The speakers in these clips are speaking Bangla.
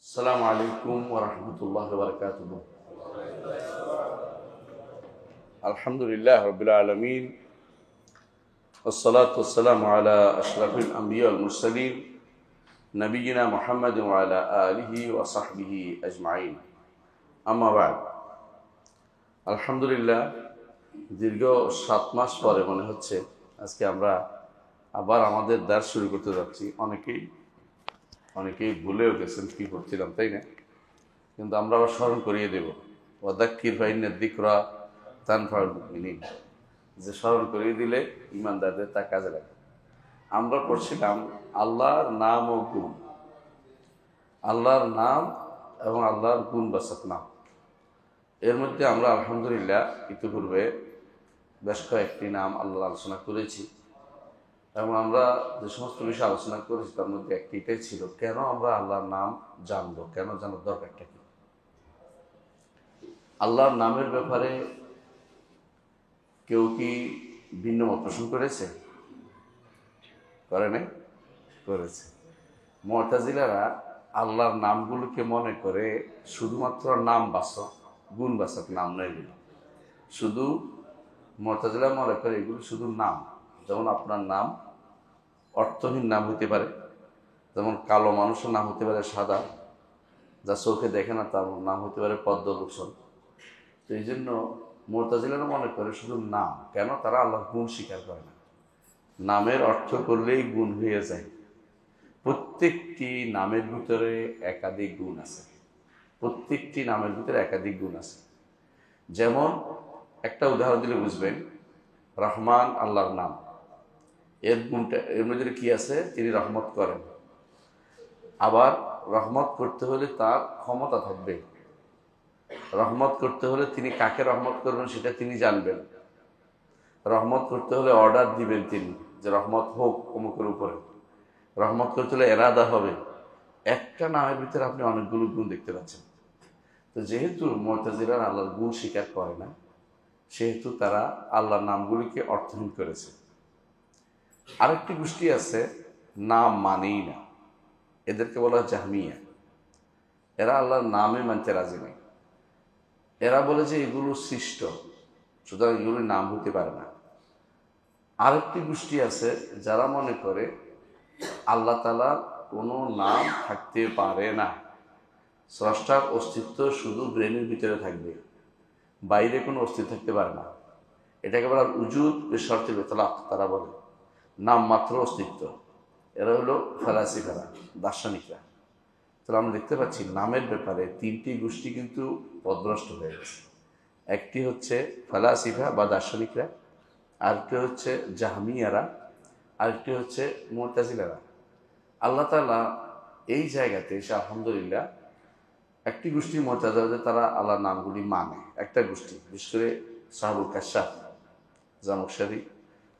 আসসালামু আলাইকুম ওয়া রাহমাতুল্লাহি ওয়া বারাকাতুহু। আলহামদুলিল্লাহ রাব্বিল আলামিন ওয়াসসালাতু ওয়াসসালামু আলা আশরাফিল আমবিয়া ওয়াল মুরসালিন নবিয়িনা মুহাম্মাদিন ওয়া আলা আলিহি ওয়া সাহবিহি আজমাইন। আম্মা বা'দ। আলহামদুলিল্লাহ, দীর্ঘ 7 মাস পরে মনে হচ্ছে আজকে আমরা আবার আমাদের দাস শুরু করতে যাচ্ছি। অনেকেই ভুলেও গেছেন কি করছিলাম, তাই না? কিন্তু আমরা আবার স্মরণ করিয়ে দেব, ওয়াদাক্কির ফাইন্না যিকরা তানফাউল মুমিনিন, যে স্মরণ করিয়ে দিলে ইমানদারদের তা কাজে লাগে। আমরা পড়ছিলাম আল্লাহর নাম ও গুণ, আল্লাহর নাম এবং আল্লাহর গুণবাচক নাম। এর মধ্যে আমরা আলহামদুলিল্লাহ ইতিপূর্বে বেশ কয়েকটি নাম আল্লাহ আলোচনা করেছি এবং আমরা যে সমস্ত বিষয়ে আলোচনা করেছি তার মধ্যে একটি এটাই ছিল, কেন আমরা আল্লাহর নাম জানবো, কেন জানার দরকারটা কি। আল্লাহর নামের ব্যাপারে কেউ কি ভিন্ন মত পোষণ করেছে? করে নাই? করেছে। মুতাজিলারা আল্লাহর নামগুলোকে মনে করে শুধুমাত্র নাম বাচক, গুণ বাচক নাম নয় এগুলো। শুধু মুতাজিলা মনে করে এগুলো শুধু নাম। যেমন আপনার নাম অর্থহীন নাম হতে পারে, যেমন কালো মানুষের নাম হতে পারে সাদা, যা চোখে দেখে না তার নাম হতে পারে পদ্মভূষণ। তো এই জন্য মুতাজিলারা মনে করে শুধু নাম। কেন? তারা আল্লাহর গুণ স্বীকার করে না। নামের অর্থ করলেই গুণ হয়ে যায়। প্রত্যেকটি নামের ভিতরে একাধিক গুণ আছে। প্রত্যেকটি নামের ভিতরে একাধিক গুণ আছে। যেমন একটা উদাহরণ দিলে বুঝবেন, রহমান আল্লাহর নাম। এর গুণটা, এর মধ্যে কি আছে? তিনি রহমত করেন। আবার রহমত করতে হলে তার ক্ষমতা থাকবে। রহমত করতে হলে তিনি কাকে রহমত করবেন সেটা তিনি জানবেন। রহমত করতে হলে অর্ডার দিবেন তিনি, যে রহমত হোক অমুকের উপরে। রহমত করতে হলে এরাদা হবে। একটা নামের ভিতরে আপনি অনেকগুলো গুণ দেখতে পাচ্ছেন। তো যেহেতু মুতাজিলারা আল্লাহর গুণ স্বীকার করে না, সেহেতু তারা আল্লাহর নামগুলিকে অর্থহীন করেছে। আরেকটি গোষ্ঠী আছে, নাম মানেই না, এদেরকে বলা হয় জাহমিয়া। এরা আল্লাহর নামে মানতে রাজি নেই। এরা বলে যে এগুলো সৃষ্ট, সুতরাং এগুলো নাম হতে পারে না। আরেকটি গোষ্ঠী আছে যারা মনে করে আল্লাহ তাআলার কোনো নাম থাকতে পারে না। স্রষ্টার অস্তিত্ব শুধু ব্রেনের ভিতরে থাকবে, বাইরে কোনো অস্তিত্ব থাকতে পারে না। এটাকে বলা উজুদ বিশর্তে ইতলাক, তারা বলে নাম মাত্র অস্তিত্ব। এরা হলো ফালাসিফারা, দার্শনিকরা। তাহলে আমরা দেখতে পাচ্ছি নামের ব্যাপারে তিনটি গোষ্ঠী কিন্তু পথভ্রষ্ট হয়ে গেছে। একটি হচ্ছে ফালাসিফা বা দার্শনিকরা, আরেকটি হচ্ছে জাহমিয়ারা, আরেকটি হচ্ছে মুতাজিলারা। আল্লাহ তাআলা এই জায়গাতে এসে আলহামদুলিল্লাহ একটি গোষ্ঠী মুতাজিলা, তারা আল্লাহর নামগুলি মানে। একটা গোষ্ঠী, বিশেষ করে সাহাবুল কাশাফ জামশারি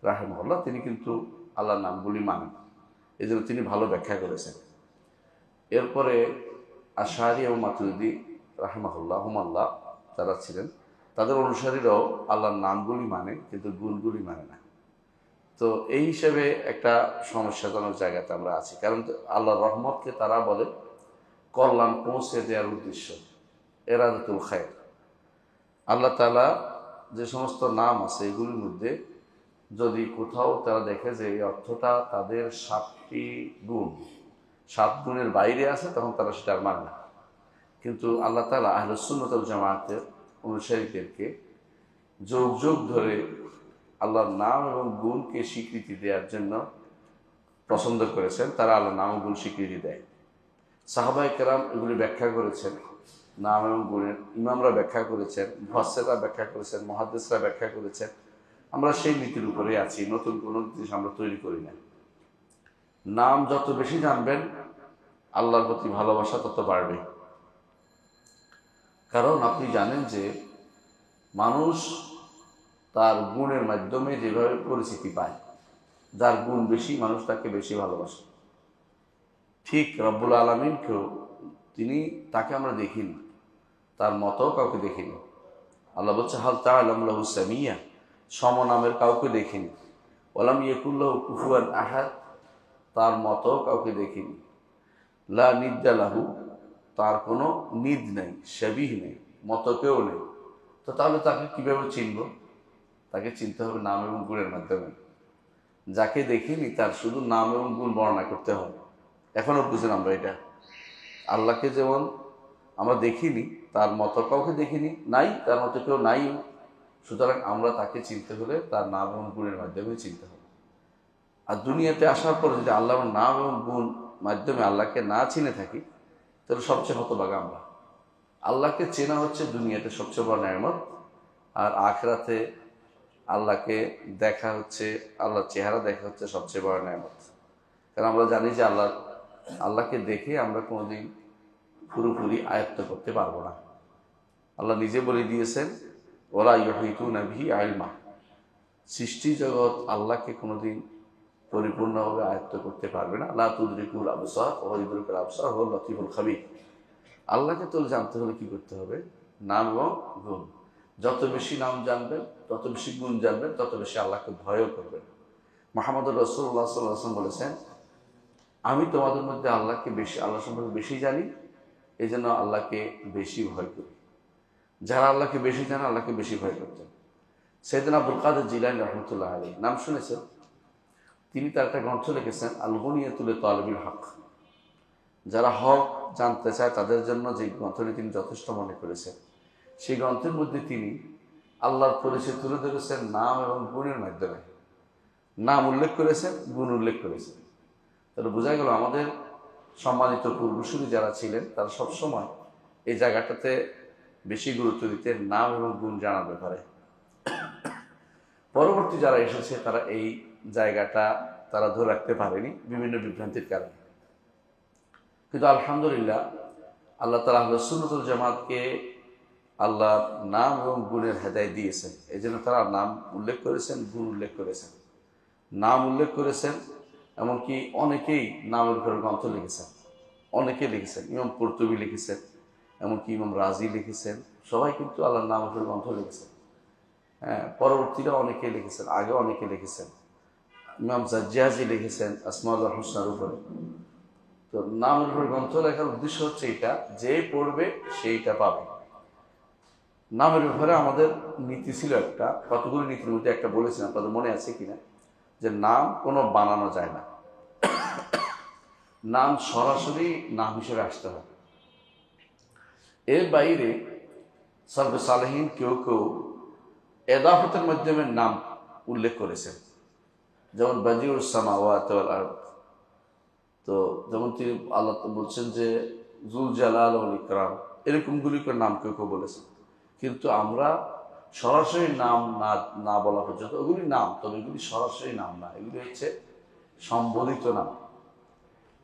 রাহিমাহুল্লাহ, তিনি কিন্তু আল্লাহর নামগুলি মানেন। এই জন্য তিনি ভালো ব্যাখ্যা করেছেন। এরপরে আশআরী এবং মাতুরিদি রাহিমাহুল্লাহ হুমাল্লাহ যারা ছিলেন, তাদের অনুসারীরাও আল্লাহর নামগুলি মানে, কিন্তু গুণগুলি মানে না। তো এই হিসেবে একটা সমস্যাজনক জায়গাতে আমরা আছি। কারণ আল্লাহর রহমতকে তারা বলে কল্যাণ পৌঁছে দেওয়ার উদ্দেশ্য, এরাদাতুল খায়র। আল্লাহ তাআলা যে সমস্ত নাম আছে এগুলির মধ্যে যদি কোথাও তারা দেখে যে এই অর্থটা তাদের 7টি গুণ, 7 গুণের বাইরে আছে, তখন তারা সেটা আর মানে না। কিন্তু আল্লাহ তাআলা আহলুস সুন্নাত ওয়াল জামাতের অনুসারীদেরকে যুগ যুগ ধরে আল্লাহর নাম এবং গুণকে স্বীকৃতি দেওয়ার জন্য পছন্দ করেছেন। তারা আল্লাহর নাম ও গুণ স্বীকৃতি দেয়। সাহাবায়ে কেরাম এগুলি ব্যাখ্যা করেছেন, নাম এবং গুণের ইমামরা ব্যাখ্যা করেছেন, মুফাসসিররা ব্যাখ্যা করেছেন, মুহাদ্দিসরা ব্যাখ্যা করেছেন। আমরা সেই নীতির উপরে আছি, নতুন কোনো জিনিস আমরা তৈরি করি না। নাম যত বেশি জানবেন, আল্লাহর প্রতি ভালোবাসা তত বাড়বে। কারণ আপনি জানেন যে মানুষ তার গুণের মাধ্যমে যেভাবে পরিচিতি পায়, যার গুণ বেশি মানুষ তাকে বেশি ভালোবাসে। ঠিক রব্বুল আলামিনকেও তাকে আমরা দেখিনি, তার মতো কাউকে দেখিনি। আল্লাহ বলছে হাল তা'লামু লাহু সামিয়া, সমনামের কাউকে দেখিনি। ওয়ালাম ইয়াকুল লাহু কুফুয়ান আহাদ, তার মতো কাউকে দেখিনি। লা নিদ্দা লাহু, তার কোনো নিদ নেই, শাবিহ নেই, মতকেও নেই, তো তাহলে তাকে কিভাবে চিনব? তাকে চিনতে হবে নাম এবং গুণের মাধ্যমে। যাকে দেখিনি তার শুধু নাম এবং গুণ বর্ণনা করতে হবে। এখনো বুঝেন আমরা এটা? আল্লাহকে যেমন আমরা দেখিনি, তার মতো কাউকে দেখিনি, নাই, তার মতো কেউ নাই, সুতরাং আমরা তাকে চিনতে হলে তার নাম এবং গুণের মাধ্যমে চিনতে হবে। আর দুনিয়াতে আসার পরে যদি আল্লাহর নাম এবং গুণ মাধ্যমে আল্লাহকে না চিনে থাকি, তাহলে সবচেয়ে হতভাগা আমরা। আল্লাহকে চেনা হচ্ছে দুনিয়াতে সবচেয়ে বড় নেয়ামত, আর আখিরাতে আল্লাহকে দেখা হচ্ছে, আল্লাহর চেহারা দেখা হচ্ছে সবচেয়ে বড় নেয়ামত। কারণ আমরা জানি যে আল্লাহকে দেখে আমরা কোনোদিন পুরোপুরি আয়ত্ত করতে পারবো না। আল্লাহ নিজে বলে দিয়েছেন, ওলা ইউহিতুনা বিহি ইলমা, সৃষ্টি জগৎ আল্লাহকে কোনোদিন পরিপূর্ণভাবে আয়ত্ত করতে পারবে না। লা তুদরিকুল আবসার ওয়া ইউদরিকুল আবসার হুয়াল লতীফুল খাবীর। আল্লাহকে তো জানতে হলে কি করতে হবে? নাম এবং গুণ। যত বেশি নাম জানবেন, তত বেশি গুণ জানবেন, তত বেশি আল্লাহকে ভয়ও করবেন। মুহাম্মদ রাসূলুল্লাহ সাল্লাল্লাহু আলাইহি ওয়াসাল্লাম বলেছেন, আমি তোমাদের মধ্যে আল্লাহকে বেশি, আল্লাহ সম্পর্কে বেশি জানি, এই জন্য আল্লাহকে বেশি ভয় করি। যারা আল্লাহকে বেশি জানে আল্লাহকে বেশি ভয় করতেন। সাইয়েদনা আব্দুল কাদের জিলানী রাহমাতুল্লাহ আলাইহি, নাম শুনেছেন? তিনি তার একটা গ্রন্থ লিখেছেন আল গুনিয়াতুল তালিবিল হক। যারা হক জানতে চায় তাদের জন্য যে গ্রন্থটি তিনি যথেষ্ট মনে করেছেন, সেই গ্রন্থের মধ্যে তিনি আল্লাহর পরিচয় তুলে ধরেছেন নাম এবং গুণের মাধ্যমে। নাম উল্লেখ করেছেন, গুণ উল্লেখ করেছেন। তাহলে বোঝা গেল আমাদের সম্মানিত পূর্বসূরি যারা ছিলেন তারা সবসময় এই জায়গাটাতে বেশি গুরুত্ব দিতেন নাম এবং গুণ জানার ব্যাপারে। পরবর্তী যারা এসেছে তারা এই জায়গাটা তারা ধরে রাখতে পারেনি বিভিন্ন বিভ্রান্তির কারণে। কিন্তু আলহামদুলিল্লাহ আল্লাহ তাআলা আহলে সুন্নাত ওয়াল জামাতকে আল্লাহ নাম এবং গুণের হেদায়েত দিয়েছেন। এই জন্য তারা নাম উল্লেখ করেছেন, গুণ উল্লেখ করেছেন। নাম উল্লেখ করেছেন, এমনকি অনেকেই নামের উপরে গ্রন্থ লিখেছেন, অনেকেই লিখেছেন। ইমাম কুরতুবী লিখেছেন, এমনকি ইমাম রাজি লিখেছেন, সবাই কিন্তু আল্লাহর নামের উপরে গ্রন্থ লিখেছেন। হ্যাঁ, পরবর্তীরা অনেকে লিখেছেন, আগে অনেকে লিখেছেন। ইমাম জাজ্জাজি লিখেছেন আসমাউল হুসনার উপরে। তো নামের উপরে গ্রন্থ লেখার উদ্দেশ্য হচ্ছে এটা, যে পড়বে সেইটা পাবে। নামের ব্যাপারে আমাদের নীতি ছিল একটা, কতগুলো নীতির মধ্যে একটা বলেছিলাম, আপনাদের মনে আছে কিনা, যে নাম কোনো বানানো যায় না, নাম সরাসরি নাম হিসেবে আসতে হবে। এর বাইরে সালফে সালেহিন কেউ কেউ এদাফতের মাধ্যমে নাম উল্লেখ করেছেন, যেমন বাদিউস সামাওয়াতি ওয়াল আরদ। তো যেমন তিনি আল্লাহ বলছেন যে যুল জালাল ওয়াল ইকরাম, এরকমগুলি করে নাম কেউ কেউ বলেছেন। কিন্তু আমরা সরাসরি নাম না বলা পর্যন্ত, ওগুলি নাম, তবে এগুলি সরাসরি নাম না, এগুলি হচ্ছে সম্বোধিত নাম।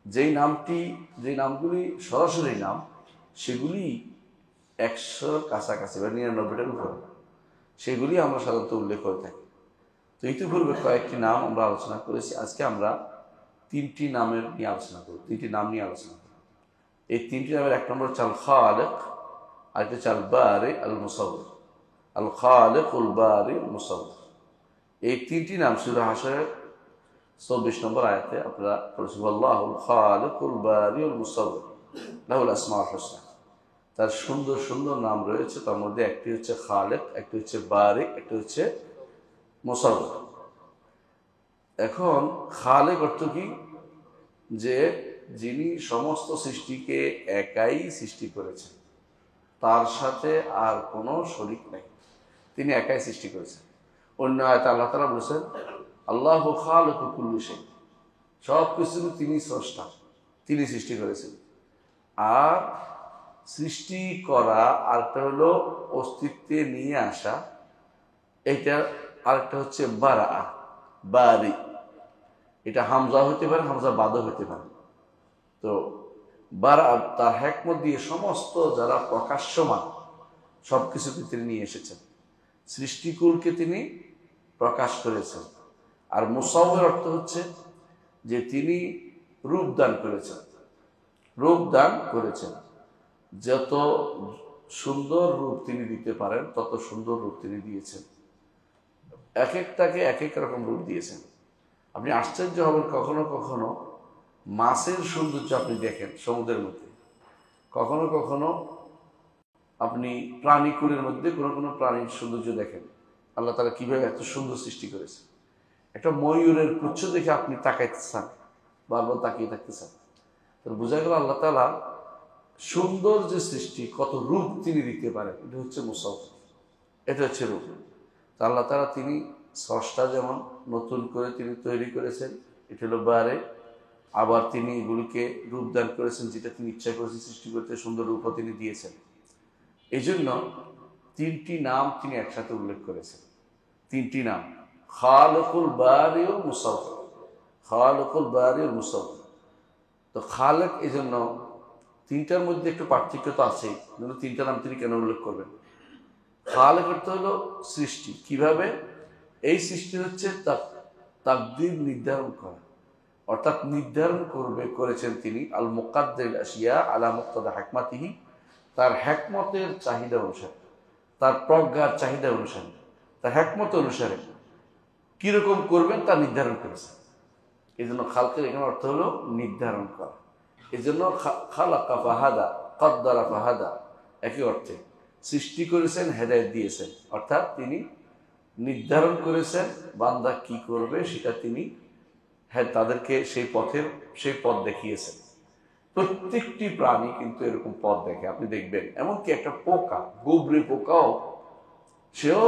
যেই নামগুলি সরাসরি নাম, সেগুলি 100 কাছাকাছি বা 99টার উপরে, সেগুলি আমরা সাধারণত উল্লেখ করে থাকি। তো ইতিপূর্বে কয়েকটি নাম আমরা আলোচনা করেছি, আজকে আমরা 3টি নামের নিয়ে আলোচনা করব, 3টি নাম নিয়ে আলোচনা করব। এই 3টি নামের এক নম্বর হচ্ছে আল খালিক, আরেকটা হচ্ছে আল বারি আল মুসাউবির। আল খালিক আল বারি আল মুসাউবির, এই 3টি নাম সূরা হাশরের 24 নম্বর আয়াতে আপনারা পড়েছেন, আল্লাহুল খালিক আল বারি আল মুসাউবির লাহুল আসমাউল হুসনা। তার সুন্দর সুন্দর নাম রয়েছে, তার মধ্যে একটি হচ্ছে খালিক, একটি হচ্ছে বারি, একটি হচ্ছে মুসাউবির। এখন খালিক অর্থ কি? যে যিনি সমস্ত সৃষ্টিকে একাই সৃষ্টি করেছেন, তার সাথে আর কোনো শরীক নেই, তিনি একাই সৃষ্টি করেছেন। অন্য আয়াতে আল্লাহ তাআলা বলেছেন আল্লাহু খালিকু কুল্লি শাই, সব কিছু তিনি স্রষ্টা, তিনি সৃষ্টি করেছেন। আর সৃষ্টি করা আরেকটা হলো অস্তিত্বে নিয়ে আসা, এইটা আরেকটা হচ্ছে বারা, বারি। এটা হামজা হইতে পারে, হামজা বাদও হইতে পারে। তো বারা তার হিকমত দিয়ে সমস্ত যারা প্রকাশ্যমান সব কিছুকে তিনি নিয়ে এসেছেন, সৃষ্টিকুলকে তিনি প্রকাশ করেছেন। আর মুসাউবির অর্থ হচ্ছে যে তিনি রূপ দান করেছেন, রূপ দান করেছেন। যত সুন্দর রূপ তিনি দিতে পারেন তত সুন্দর রূপ তিনি দিয়েছেন, এক একটাকে এক এক রকম রূপ দিয়েছেন। আপনি আশ্চর্য হবেন, কখনো কখনো মাছের সৌন্দর্য আপনি দেখেন সমুদ্রের মধ্যে, কখনো কখনো আপনি প্রাণীকুলের মধ্যে কোনো কোনো প্রাণীর সৌন্দর্য দেখেন, আল্লাহ তাআলা কিভাবে এত সুন্দর সৃষ্টি করেছে। একটা ময়ূরের পুচ্ছ দেখে আপনি তাকাইতে চান, বারবার তাকিয়ে থাকতে চান। তো বোঝা গেল আল্লাহ তাআলা সুন্দর যে সৃষ্টি, কত রূপ তিনি দিতে পারেন, এটা হচ্ছে মুসাফির, এটা হচ্ছে রূপ। তা আল্লাহ তাআলা তিনি স্রষ্টা, যেমন নতুন করে তিনি তৈরি করেছেন, এটা হলো বারে। আবার তিনি এগুলিকে রূপদান করেছেন, যেটা তিনি ইচ্ছা করেছেন সৃষ্টি করতে, সুন্দর রূপও তিনি দিয়েছেন। এই জন্য তিনটি নাম তিনি একসাথে উল্লেখ করেছেন, তিনটি নাম, খালেকুল বারি ও মুসাফির, খালেকুল বারি ও মুসাফির। তো খালেক, এই জন্য তিনটার মধ্যে একটু পার্থক্য তো আছেই, কিন্তু তিনটা নাম তিনি কেন উল্লেখ করবেন? খালেক অর্থ হলো সৃষ্টি। কিভাবে এই সৃষ্টি হচ্ছে? তাকদীর নির্ধারণ করা, অর্থাৎ নির্ধারণ করেছেন তিনি আল মুকাদ্দির আশিয়া আলা মুক্তাদা হিকমাতিহি, তার হিকমতের চাহিদা অনুসারে, তার প্রজ্ঞার চাহিদা অনুসারে, তার হিকমত অনুসারে কিরকম করবেন তা নির্ধারণ করেছেন। এই জন্য খালকের এখানে অর্থ হলো নির্ধারণ করা। এই জন্য খালাকা ফাহাদা, কদ্দারা ফাহাদা, একই অর্থে। সৃষ্টি করেছেন, হেদায়েত দিয়েছেন, অর্থাৎ তিনি নির্ধারণ করেছেন বান্দা কি করবে, সেটা তিনি তাদেরকে সেই পথ দেখিয়েছেন। প্রত্যেকটি প্রাণী কিন্তু এরকম পথ দেখে, আপনি দেখবেন। এমনকি একটা পোকা, গোবরে পোকাও, সেও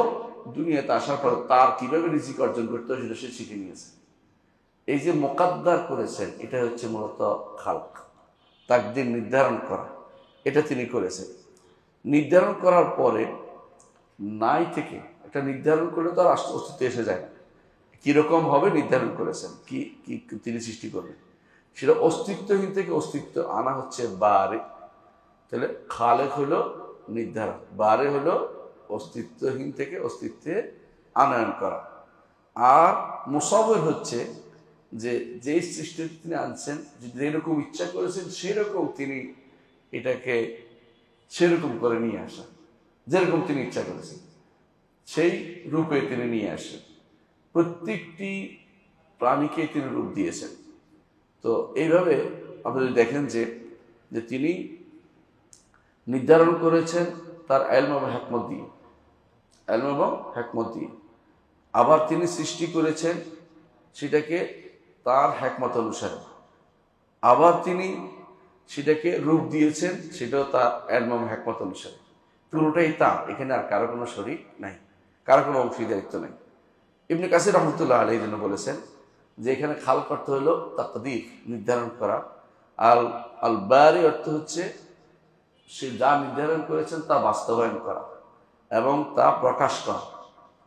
দুনিয়াতে আসার পর তার কিভাবে রিজিক অর্জন করতে হয় সেটা সে শিখে নিয়েছে। এই যে মোকাদ্দার করেছেন, এটা হচ্ছে মূলত খালক, তাকদীর নির্ধারণ করা, এটা তিনি করেছেন। নির্ধারণ করার পরে নাই থেকে একটা নির্ধারণ করলে তো আর অস্তিত্ব এসে যায় না। কিরকম হবে নির্ধারণ করেছেন, কি কি তিনি সৃষ্টি করবেন, সেটা অস্তিত্বহীন থেকে অস্তিত্ব আনা হচ্ছে বারে। তাহলে খালেক হলো নির্ধারণ, বারে হলো অস্তিত্বহীন থেকে অস্তিত্বে আনয়ন করা। আর মুসাওয়ির হচ্ছে যে যেই সৃষ্টি তিনি আনছেন, যেরকম ইচ্ছা করেছেন সেরকম তিনি এটাকে সেরকম করে নিয়ে আসা, যেরকম তিনি ইচ্ছা করেছেন সেই রূপে তিনি নিয়ে আসেন। প্রত্যেকটি প্রাণীকে তিনি রূপ দিয়েছেন। তো এইভাবে আপনি যদি দেখেন যে তিনি নির্ধারণ করেছেন তার ইলম এবং হিকমত দিয়ে, ইলম এবং হিকমত দিয়ে। আবার তিনি সৃষ্টি করেছেন সেটাকে তার হিকমত অনুসারে। আবার তিনি সেটাকে রূপ দিয়েছেন, সেটাও তার ইলম এবং হিকমত অনুসারে। পুরোটাই তার, এখানে আর কারো কোনো শরীক নাই, কারো কোনো অংশীদারিত্ব নাই। ইবনে কাসির রহমতুল্লাহ আলাইহি জন্য বলেছেন যে এখানে খালক অর্থ হলো তাকদীর, নির্ধারণ করা। আল বারি অর্থ হচ্ছে সে যা নির্ধারণ করেছেন তা বাস্তবায়ন করা এবং তা প্রকাশ করা,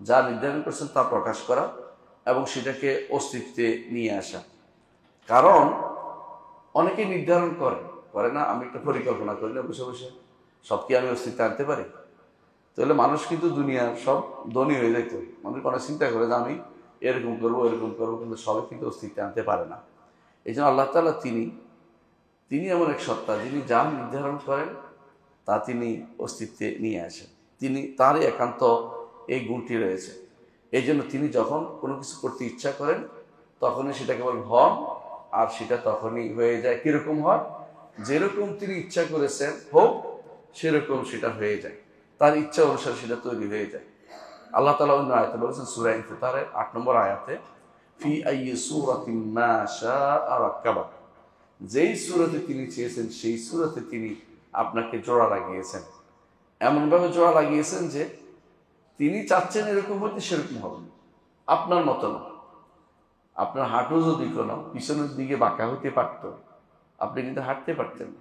যা নির্ধারণ করেছেন তা প্রকাশ করা এবং সেটাকে অস্তিত্বে নিয়ে আসা। কারণ অনেকে নির্ধারণ করে না, আমি একটা পরিকল্পনা করি না বসে বসে, সব কি আমি অস্তিত্বে আনতে পারি? তাহলে মানুষ কিন্তু দুনিয়ার সব ধনী হয়ে যেত। মানুষ অনেক চিন্তা করে যে আমি এরকম করবো এরকম করবো, কিন্তু সবাই কিন্তু অস্তিত্বে আনতে পারে না। এই জন্য আল্লাহ তাআলা তিনি এমন এক সত্তা, যিনি যা নির্ধারণ করেন তা তিনি অস্তিত্বে নিয়ে আসেন। তারই একান্ত এই গুণটি রয়েছে। এই জন্য তিনি যখন কোনো কিছু করতে ইচ্ছা করেন তখনই সেটাকে বলেন হন, আর সেটা তখনই হয়ে যায়। কিরকম হয়? যেরকম তিনি ইচ্ছা করেছেন হোক, সেরকম সেটা হয়ে যায়, তার ইচ্ছা অনুসারে সেটা তৈরি হয়ে যায়। আল্লাহ তাআলা অন্য আয়াতে বলেছেন, সূরা ইনফিতারের ৮ নম্বর আয়াতে, ফি আইয়ি সূরাতিন মা শাআ রাক্কাবা, যেই সূরাতে তিনি চেয়েছেন সেই সূরাতে তিনি আপনাকে জোড়া লাগিয়েছেন। এমনভাবে জোড়া লাগিয়েছেন যে তিনি চাচ্ছেন এরকম হতে, সেরকম হবে, আপনার মতো না। আপনার হাঁটু যদি কোনো পিছনের দিকে বাঁকা হতে পারত, আপনি কিন্তু হাঁটতে পারতেন না।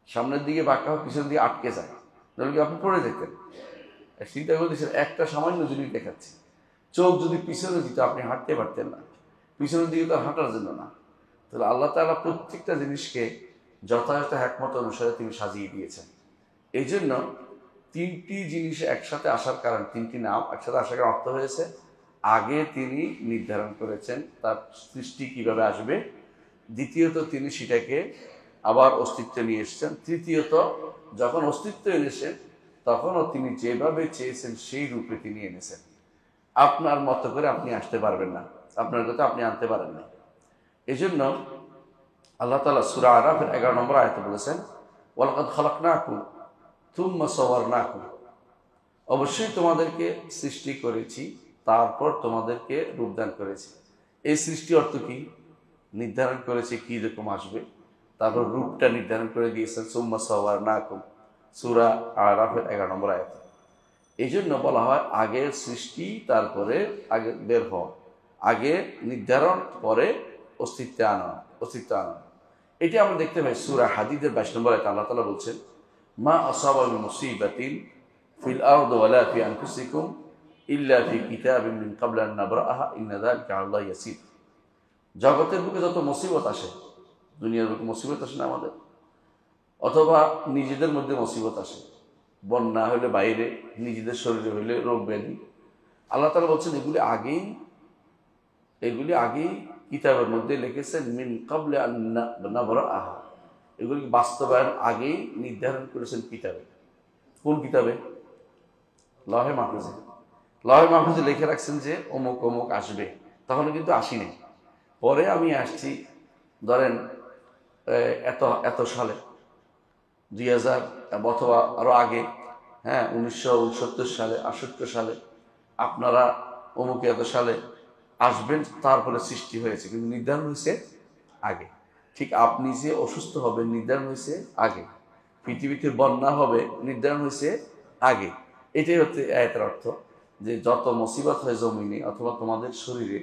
সামনের দিকে বাঁকা হয়, পিছনের দিকে আটকে যায়, তাহলে কি আপনি পড়ে যেতেন। চিন্তা করতেছেন, একটা সামান্য জিনিস দেখাচ্ছি, চোখ যদি পিছনে দিত আপনি হাঁটতে পারতেন না, পিছনের দিকে তো হাঁটার জন্য না। তাহলে আল্লাহ তাআলা প্রত্যেকটা জিনিসকে যথাযথ হিকমত অনুসারে তিনি সাজিয়ে দিয়েছেন। এই জন্য তিনটি জিনিস একসাথে আসার কারণ, তিনটি নাম একসাথে আসার কারণ অর্থ হয়েছে, আগে তিনি নির্ধারণ করেছেন তার সৃষ্টি কিভাবে আসবে, দ্বিতীয়ত তিনি সেটাকে আবার অস্তিত্বে নিয়ে এসেছেন, তৃতীয়ত যখন অস্তিত্ব এনেছেন তখনও তিনি যেভাবে চেয়েছেন সেই রূপে তিনি এনেছেন। আপনার মতো করে আপনি আসতে পারবেন না, আপনার কথা আপনি আনতে পারেন না। এই জন্য আল্লাহ তাআলা সূরা আরাফের 11 নম্বর আয়াতে বলেছেন, ওয়ালাকাদ খালাকনাকুম তুম্মা সাওয়ারনাকুম, অবশ্যই তোমাদেরকে সৃষ্টি করেছি, তারপর তোমাদেরকে রূপদান করেছি। এই সৃষ্টি অর্থ কি? নির্ধারণ করেছে কি রকম আসবে, তারপর রূপটা নির্ধারণ করে দিয়েছেন। সুম্মা সাওয়ারনাকুম, সূরা আরাফের 11 নম্বর আয়াত। এই জন্য বলা হয় আগে সৃষ্টি, তারপরে আগে বের হওয়া, আগে নির্ধারণ, পরে অস্তিত্বে আনা। এটি আমরা দেখতে পাই সূরা হাদীদের 22 নম্বর আয়াতে আল্লাহ তাআলা বলছেন, মা আসাবা মিন মুসিবাতিন ফিল আরদি ওয়ালা ফি আনফুসিকুম ইল্লা ফি কিতাবিন মিন ক্বাবলি আন নাবরাআহা ইন্না যালিকা আলাল্লাহি ইয়াসির। জগতের বুকে যত মুসিবত আসে, দুনিয়ার বুকে মুসিবত আসে না আমাদের, অথবা নিজেদের মধ্যে মুসিবত আসে, বন্যা হইলে বাইরে, নিজেদের শরীরে হইলে রোগ ব্যাধি, আল্লাহ তাআলা বলছেন এগুলি আগেই কিতাবের মধ্যে লিখেছেন, মিন ক্বাবলি আন নাবরাআহা, এগুলি বাস্তবায়ন আগেই নির্ধারণ করেছেন কিতাবে। কোন কিতাবে? লহে মাহফুজে। লহে মাহফুজে লিখে রাখছেন যে অমুক অমুক আসবে, তখন কিন্তু আসিনি, পরে আমি আসছি ধরেন এত সালে, 2000 অথবা আরো আগে, 1969 সালে, 68 সালে, আপনারা অমুক এত সালে আসবেন, তারপরে সৃষ্টি হয়েছে, কিন্তু নির্ধারণ হয়েছে আগে। ঠিক আপনি যে অসুস্থ হবেন নির্ধারণ হয়েছে আগে, পৃথিবীতে বন্যা হবে নির্ধারণ হয়েছে আগে। এটাই হচ্ছে আয়াতের অর্থ, যে যত মুসিবত হয় জমিনে অথবা তোমাদের শরীরে,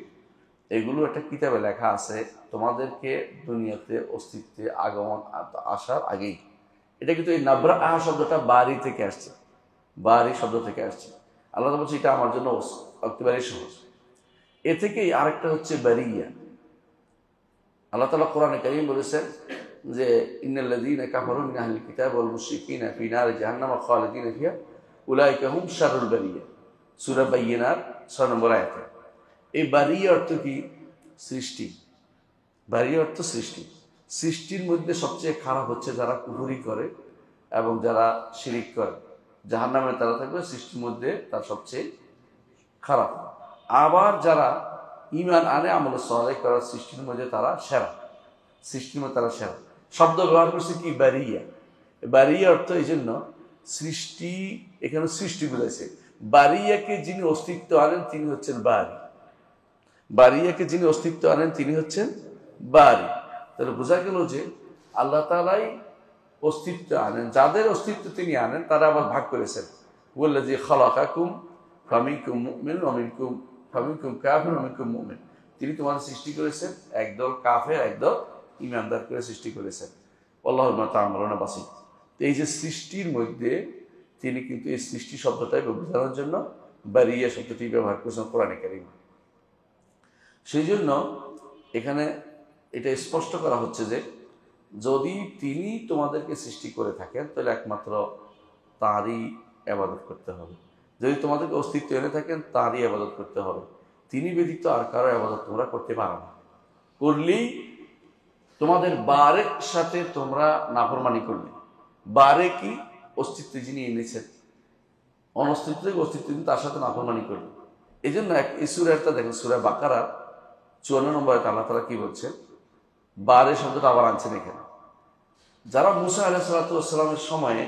এগুলো একটা কিতাবে লেখা আছে তোমাদেরকে দুনিয়াতে অস্তিত্বে আগমন আসার আগেই। এটা কিন্তু এই নাবরা আহা শব্দটা বাড়ি থেকে আসছে, বাড়ি শব্দ থেকে আসছে। আল্লাহ বলছে এটা আমার জন্য একেবারেই সহজ। এ থেকেই আরেকটা হচ্ছে বারিয়া। আল্লাহ তাআলা কোরআনে কারীম বলেছেন যে ইন্নাল্লাযীনা কাফারু মিন আহলিল কিতাবি ওয়াল মুশরিকিনা ফি নারি জাহান্নামা খালিদিনা ফিহা উলাইকা হুম শাররুল বারিয়া, সূরা বাইয়িনার 6 নম্বর আয়াতে। এই বারিয়া অর্থ কি? সৃষ্টি। বারিয়া অর্থ সৃষ্টি। সৃষ্টির মধ্যে সবচেয়ে খারাপ হচ্ছে যারা কুফরি করে এবং যারা শিরিক করে, জাহান্নামে তারা থাকবে, সৃষ্টির মধ্যে তার সবচেয়ে খারাপ। আবার যারা ঈমান আনে, আমল সালেহ করে, সৃষ্টির মধ্যে তারা সেরা, সৃষ্টির মধ্যে তারা সেরা। শব্দ ব্যবহার করছে কি? বারিয়া। বারিয়া অর্থ এই জন্য সৃষ্টি, এখানে সৃষ্টি বুঝাইছে। বারিয়াকে যিনি অস্তিত্ব আনেন তিনি হচ্ছেন বারি। বারিয়াকে যিনি অস্তিত্ব আনেন তিনি হচ্ছেন বারি। তাহলে বোঝা গেল যে আল্লাহ তাআলাই অস্তিত্ব আনেন, যাদের অস্তিত্ব তিনি আনেন তারা আবার ভাগ করেছেন। ওয়াল্লাযী খালাকাকুম ফামিনকুম মুমিনুন ওয়া ফামিনকুম কাফিরুন ওয়া মিনকুম মুমিন। তিনি তোমাদের সৃষ্টি করেছেন, একদল কাফের একদল ঈমানদার করে সৃষ্টি করেছেন। আল্লাহু বিমা তা'মালুনা বাসীর। এই যে সৃষ্টির মধ্যে তিনি কিন্তু এই সৃষ্টি শব্দটাই বোঝানোর জন্য বারিয়া শব্দটি ব্যবহার করেছেন কোরআনে কারীমে। সেই জন্য এখানে এটা স্পষ্ট করা হচ্ছে যে যদি তিনি তোমাদেরকে সৃষ্টি করে থাকেন তাহলে একমাত্র তাঁরই ইবাদত করতে হবে। যদি তোমাদেরকে অস্তিত্ব এনে থাকেন তাঁরই ইবাদত করতে হবে। তিনি ব্যতীত আর কারো ইবাদত তোমরা করতে পারো না। করলেই তোমাদের বারের সাথে তোমরা নাফরমানি করলে। বারে কি? অস্তিত্ব যিনি এনেছেন, অনস্তিত্ব থেকে অস্তিত্ব তার সাথে নাফরমানি করলে। এই জন্য এই সূরাটা দেখেন, সূরা বাকারা 54 নম্বরে আল্লাহ তাআলা কি বলছেন? বারে শব্দটা আবার আনছেন এখানে। যারা মুসা আলাইহিস সালাতু ওয়াস সালামের সময়ে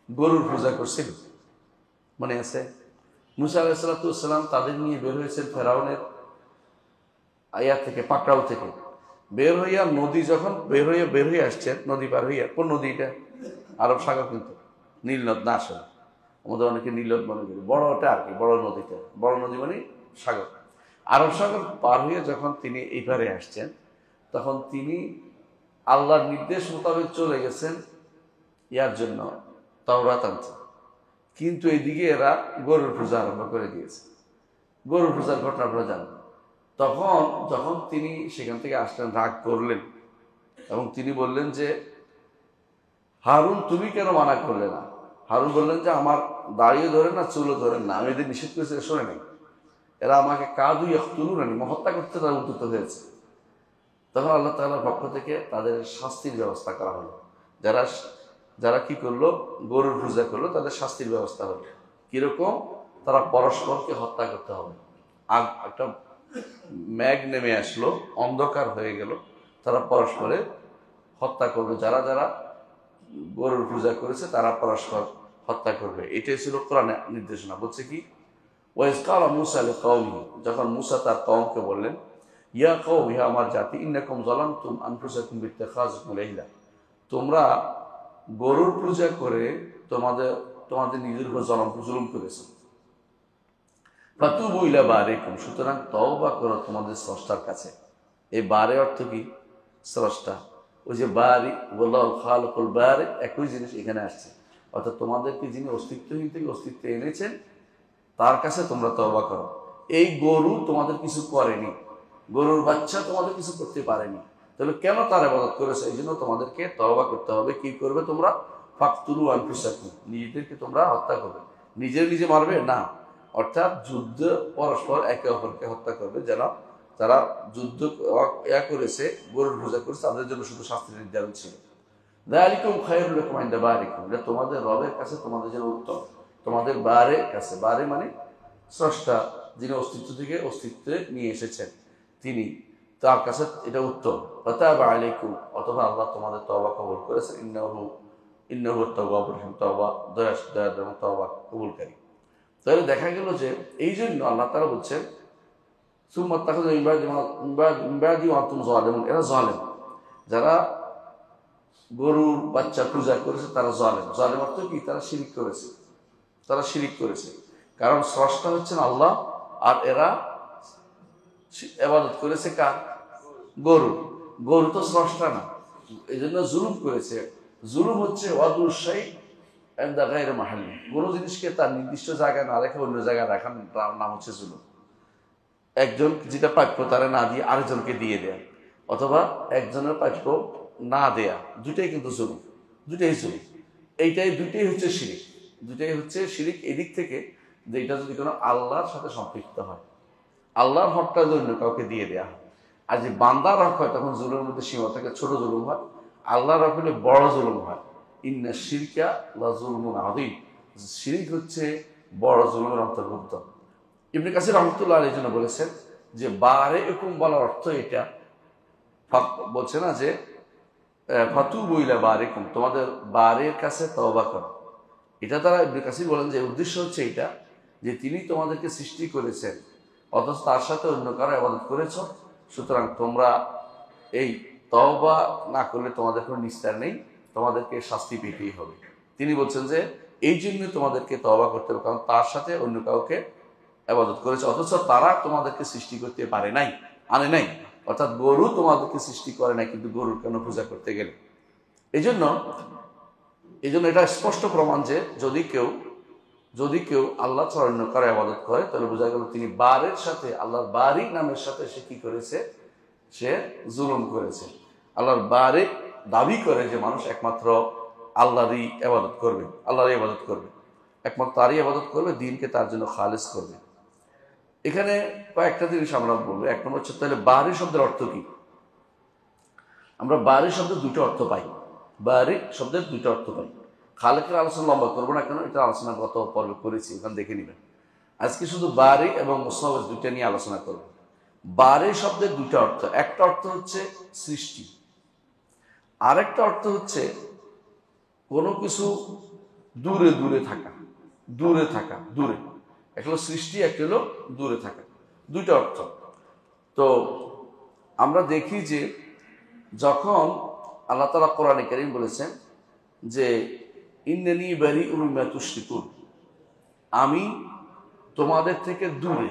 গরুর পূজা করছিল, মনে আছে? মুসা আলাইহিস সালাতু ওয়াস সালাম তাদের নিয়ে বের হয়েছেন ফেরাউনের থেকে, পাকড়াও থেকে বের হইয়া, নদী যখন বের হয়ে আসছেন, নদী পার হইয়া, কোন নদী এটা? আরব সাগর, কিন্তু নীল নদ না, আসলে আমাদের অনেকে নীল নদ মনে করি, বড়টা আর কি, বড় নদীটা, বড় নদী মানে সাগর। আরব সাগর পার হয়ে যখন তিনি এইবারে আসছেন, তখন তিনি আল্লাহর নির্দেশ মোতাবেক চলে গেছেন ইয়ার জন্য তাওরাত আনতে, কিন্তু এইদিকে এরা গরুর পূজা আরম্ভ করে দিয়েছে। গরুর পূজার ঘটনা আপনারা জানেন। তখন যখন তিনি সেখান থেকে আসলেন, রাগ করলেন এবং তিনি বললেন যে হারুন তুমি কেন মানা করলে না? হারুন বললেন যে আমার দাড়িও ধরেন না, চুলও ধরেন না, আমি এদের নিষেধ করেছি, শোনে নাই। এরা আমাকে কাদু ইয়াকতুলুনানি, হত্যা করতে তারা উদ্যত হয়েছে। তখন আল্লাহ তাআলার পক্ষ থেকে তাদের শাস্তির ব্যবস্থা করা হলো। যারা কি করলো? গরুর পূজা করলো, তাদের শাস্তির ব্যবস্থা হলো। কিরকম? তারা পরস্পরকে হত্যা করতে হবে। একটা মেঘ নেমে আসলো, অন্ধকার হয়ে গেল, তারা পরস্পরে হত্যা করবে। যারা গরুর পূজা করেছে তারা পরস্পর হত্যা করবে। এটাই ছিল কোরআনের নির্দেশনা। বলছে কি, ওয়াইজ কালা মুসা লিকাওমিহি, যখন মুসা তার কওমকে বললেন, ইয়া কওম, ইহা আমার জাতি, ইন্নাকুম যালামতুম আনফুসাকুম বিত্তাখাযুকুমুল ইহলা, তোমরা গরুর পূজা করে তোমাদের নিজের উপর জুলুম করেছো। ফাতুবু ইলা বারিকুম, সুতরাং তওবা করো তোমাদের স্রষ্টার কাছে। এই বারে অর্থ কি? স্রষ্টা। ওই যে বারি, ওয়াল্লাহুল খালিকুল বারি, একই জিনিস এখানে আসছে। অর্থাৎ তোমাদেরকে যিনি অস্তিত্বহীন থেকে অস্তিত্বে এনেছেন তার কাছে তোমরা তওবা করো। এই গরু তোমাদের কিছু করেনি, গরুর বাচ্চা তোমাদের কিছু করতে পারেনি, তাহলে কেন তার ইবাদত করেছে? এই জন্য তোমাদেরকে তওবা করতে হবে। কি করবে তোমরা? ফাকতুলু আনফুসাকুম, নিজেদেরকে তোমরা হত্যা করবে। নিজে মারবে না, অর্থাৎ যুদ্ধ পরস্পর একে অপরকে হত্যা করবে। যারা তারা যুদ্ধ করেছে, গরুর পূজা করেছে, তাদের জন্য শুধু শাস্তি নির্ধারণ ছিল। যালিকুম খায়রুল লাকুম ইনদা বারিকুম, এটা তোমাদের রবের কাছে তোমাদের জন্য উত্তম। তোমাদের বারের কাছে, বারে মানে স্রষ্টা, যিনি অস্তিত্ব থেকে অস্তিত্বে নিয়ে এসেছেন, তিনি, তার কাছে এটা উত্তম। ফাতাবা আলাইকুম, অথবা আল্লাহ তোমাদের তওবা কবুল করেছেন। ইন্নাহু তাওয়াবুর রহিম, তওবা দয়া এবং তওবা কবুলকারী। তাহলে দেখা গেল যে এই জন্য আল্লাহ তাআলা বলছেন, সুম্মা তাখাযু মিন বাদি ওয়া আনতুম যালিমুন, এরা জালেম। যারা গরুর বাচ্চা পূজা করেছে তারা জালেম। জালেম অর্থ কি? তারা শিরিক করেছে। কারণ স্রষ্টা হচ্ছেন আল্লাহ, আর এরা ইবাদত করেছে কার? গরু তো স্রষ্টা না, এই জন্য জুলুম করেছে। জুলুম হচ্ছে ওয়াদুল শাই ইনদা গায়রি মাহাল্লি, কোনো জিনিসকে তার নির্দিষ্ট জায়গায় না রেখে অন্য জায়গায় রাখার নাম হচ্ছে জুলুম। একজন যেটা প্রাপ্য তারা না দিয়ে আরেকজনকে দিয়ে দেয়া, অথবা একজনের প্রাপ্য না দেয়া, দুটাই কিন্তু জুলুম, দুটাই জুলুম। দুইটাই হচ্ছে শিরিক। এদিক থেকে যে এটা যদি কোনো আল্লাহর সাথে সম্পৃক্ত হয়, আল্লাহর হকটা যদি অন্য কাউকে দিয়ে দেয়া হয়, আর যে বান্দার হক হয় তখন জুলুমের মধ্যে সীমা থাকে, ছোট জুলুম হয়। আল্লাহর হক হলে বড় জুলুম হয়। ইন্না শিরকা লাযুলমুন আযীম, শিরিক হচ্ছে বড় জুলুমের অন্তর্ভুক্ত। ইবনে কাসির রাহমাতুল্লাহ আলাইহি জন্য বলেছেন যে বারিকুম বলার অর্থ এটা, বলছে না যে ফাতুবু ইলা বারিকুম, তোমাদের বারের কাছে তওবা করো। এটা তারা ইবনে কাসির বলেন যে উদ্দেশ্য হচ্ছে এটা, যে তিনি তোমাদেরকে সৃষ্টি করেছেন অথচ তার সাথে অন্য কারো ইবাদত করেছ, সুতরাং তোমরা এই তওবা না করলে তোমাদের কোনো নিস্তার নেই, তোমাদেরকে শাস্তি পেতেই হবে। তিনি বলছেন যে এই জন্য তোমাদেরকে তওবা করতে হবে, কারণ তার সাথে অন্য কাউকে ইবাদত করেছে, অথচ তারা তোমাদেরকে সৃষ্টি করতে আনে নাই। অর্থাৎ গরু তোমাদেরকে সৃষ্টি করে নাই, কিন্তু গরুর কেন পূজা করতে গেলে? এই জন্য এটা স্পষ্ট প্রমাণ যে যদি কেউ আল্লাহ ছাড়া অন্য কারো ইবাদত করে, তাহলে বোঝা গেল তিনি বারের সাথে, আল্লাহর বারি নামের সাথে সে কি করেছে? সে জুলুম করেছে। আল্লাহর বারে দাবি করে যে মানুষ একমাত্র আল্লাহরই ইবাদত করবে, একমাত্র তারই ইবাদত করবে, দ্বীনকে তার জন্য খালেস করবে। এখানে কয়েকটা জিনিস আমরা বলবো। এক নম্বর হচ্ছে, তাহলে বারি শব্দের অর্থ কি? আমরা বারি শব্দের দুটো অর্থ পাই। খালেকের আলোচনা লম্বা করবো না, কেন এটা আলোচনা গত পর্বে করেছি, ওখানে দেখে নেবেন। আজকে শুধু বারি এবং মুসাওয়াজ দুইটা নিয়ে আলোচনা করব। বারি শব্দের দুটো অর্থ, একটা অর্থ হচ্ছে সৃষ্টি, আরেকটা অর্থ হচ্ছে কোনো কিছু দূরে থাকা। একটা হলো সৃষ্টি, একটা হলো দূরে থাকা, দুইটা অর্থ। তো আমরা দেখি যে যখন আল্লাহ তাআলা কোরআনে কারীম বলেছেন যে ইন্নানী বারিউম মিম্মা তুশরিকুন, আমি তোমাদের থেকে দূরে,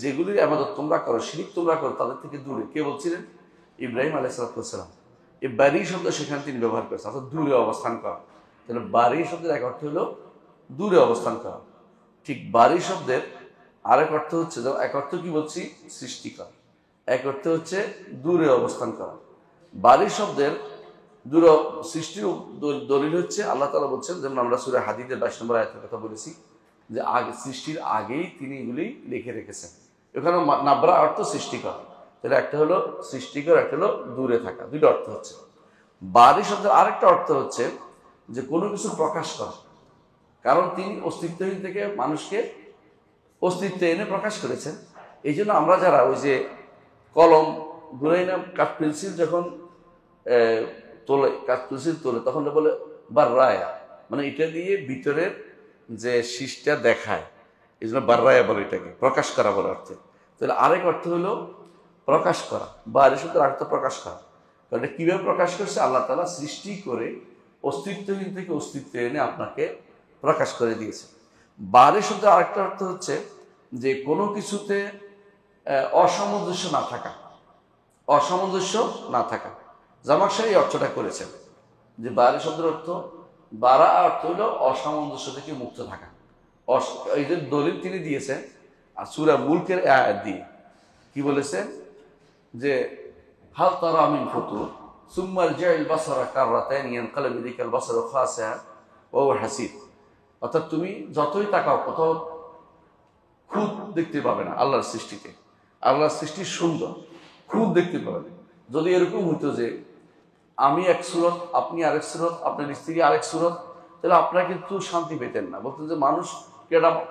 যেগুলির ইবাদত তোমরা করো, শিরক তোমরা করো, তাদের থেকে দূরে। কে বলছিলেন? ইব্রাহিম আলাইহিস সালাম। এই বারি শব্দ সেখানে তিনি ব্যবহার করেছেন, অর্থাৎ দূরে অবস্থান করা। তাহলে বারি শব্দের এক অর্থ হলো দূরে অবস্থান করা। ঠিক বারি শব্দের আরেক অর্থ হচ্ছে, এক অর্থ কি বলছি? সৃষ্টি করা। এক অর্থ হচ্ছে দূরে অবস্থান করা। বারি শব্দের সৃষ্টির দলিল হচ্ছে আল্লাহ তাআলা বলছেন, যেমন আমরা সূরা হাদীদের 22 নম্বর আয়াতের কথা বলেছি, যে সৃষ্টির আগেই তিনি এগুলি লিখে রেখেছেন। এখানে নাবরা অর্থ সৃষ্টিকর, তাহলে একটা হলো সৃষ্টিকর, একটা হলো দূরে থাকা, দুটো অর্থ হচ্ছে। বারি শব্দের আরেকটা অর্থ হচ্ছে যে কোনো কিছু প্রকাশ করা, কারণ তিনি অস্তিত্বহীন থেকে মানুষকে অস্তিত্বে এনে প্রকাশ করেছেন। এই জন্য আমরা যারা ওই যে কলম, গুনাইনা, কাঠ, পেন্সিল যখন তোলে, কাঠকুশি তোলে, তখন বলে বাররায়া, মানে এটা দিয়ে ভিতরের যে শীষটা দেখায়, এই জন্য বাররায়া বলে, এটাকে প্রকাশ করা বলে অর্থে। তাহলে আরেক অর্থ হলো প্রকাশ করা, বাহরি শব্দের অর্থ প্রকাশ করা। কারণ এটা কিভাবে প্রকাশ করছে? আল্লাহ তাআলা সৃষ্টি করে অস্তিত্বহীন থেকে অস্তিত্বে এনে আপনাকে প্রকাশ করে দিয়েছে। বাহরি শব্দের আরেকটা অর্থ হচ্ছে যে কোনো কিছুতে অসামঞ্জস্য না থাকা, অসামঞ্জস্য না থাকা। জামাকশাহ এই অর্থটা করেছেন যে বাহরি শব্দের অর্থ, বারা অর্থ হলো অসামঞ্জস্য থেকে মুক্ত থাকা। এই যে দলিল তিনি দিয়েছেন আর সূরা মুলকের আয়াত দিয়ে কি বলেছেন যে হাল তারা মিন ফুতুর সুম্মা আরজি'ল বাসারা কাররাতাইন ইয়ানকালিবু ইলাইকাল বাসারু খাসিআন ওয়া হুয়া হাসীর। অর্থাৎ তুমি যতই তাকাও কোথাও খুঁত দেখতে পাবে না আল্লাহর সৃষ্টিতে। আল্লাহর সৃষ্টি সুন্দর, খুঁত দেখতে পাবে না। যদি এরকম হতো যে আমি এক সুরত, আপনি আরেক সুরত, আপনার স্ত্রী আরেক সুরত, তাহলে আপনারা কিন্তু শান্তি পেতেন না। বলতেন যে মানুষ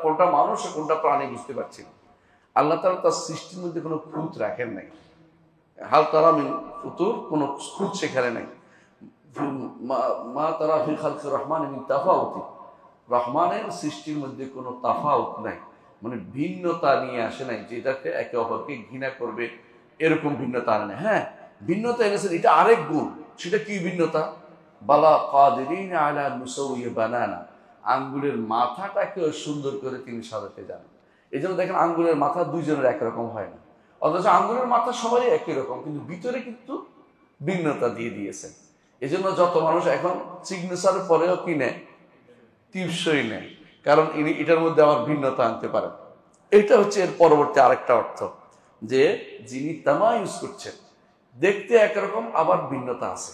কোনটা মানুষ আর কোনটা প্রাণী বুঝতে পারছি না। আল্লাহ তাআলা তার সৃষ্টির মধ্যে কোনো খুঁত রাখেন নাই। হাল তারা মিন ফুতুর, কোনো খুঁত সেখানে নাই। মা তারা ফি খালকির রহমান মিন তাফাউতি, রহমানের সৃষ্টির মধ্যে কোনো তাফাউত নাই, মানে ভিন্নতা নিয়ে আসে নাই, যেটাকে একে অপরকে ঘৃণা করবে এরকম ভিন্নতা আনে। হ্যাঁ, ভিন্নতা এনেছেন, এটা আরেক গুণ। সেটা কি ভিন্নতা? বালা কাদিরিন আলা নুসাউইয়া বানানা, আঙ্গুলের মাথাটাকে সুন্দর করে তিনি সাজাতে জানেন। এই জন্য দেখেন আঙ্গুলের মাথা দুইজনের একরকম হয় না, অথচ আঙ্গুলের মাথা সবারই একই রকম, কিন্তু ভিতরে কিন্তু ভিন্নতা দিয়ে দিয়েছেন। এই জন্য যত মানুষ এখন সিগনেচারের পরেও কিনে টিপসই নেয়, কারণ ইনি এটার মধ্যে আবার ভিন্নতা আনতে পারেন। এটা হচ্ছে এর পরবর্তী আরেকটা অর্থ, যে যিনি তামায়ুজ করছেন, দেখতে একরকম আবার ভিন্নতা আছে,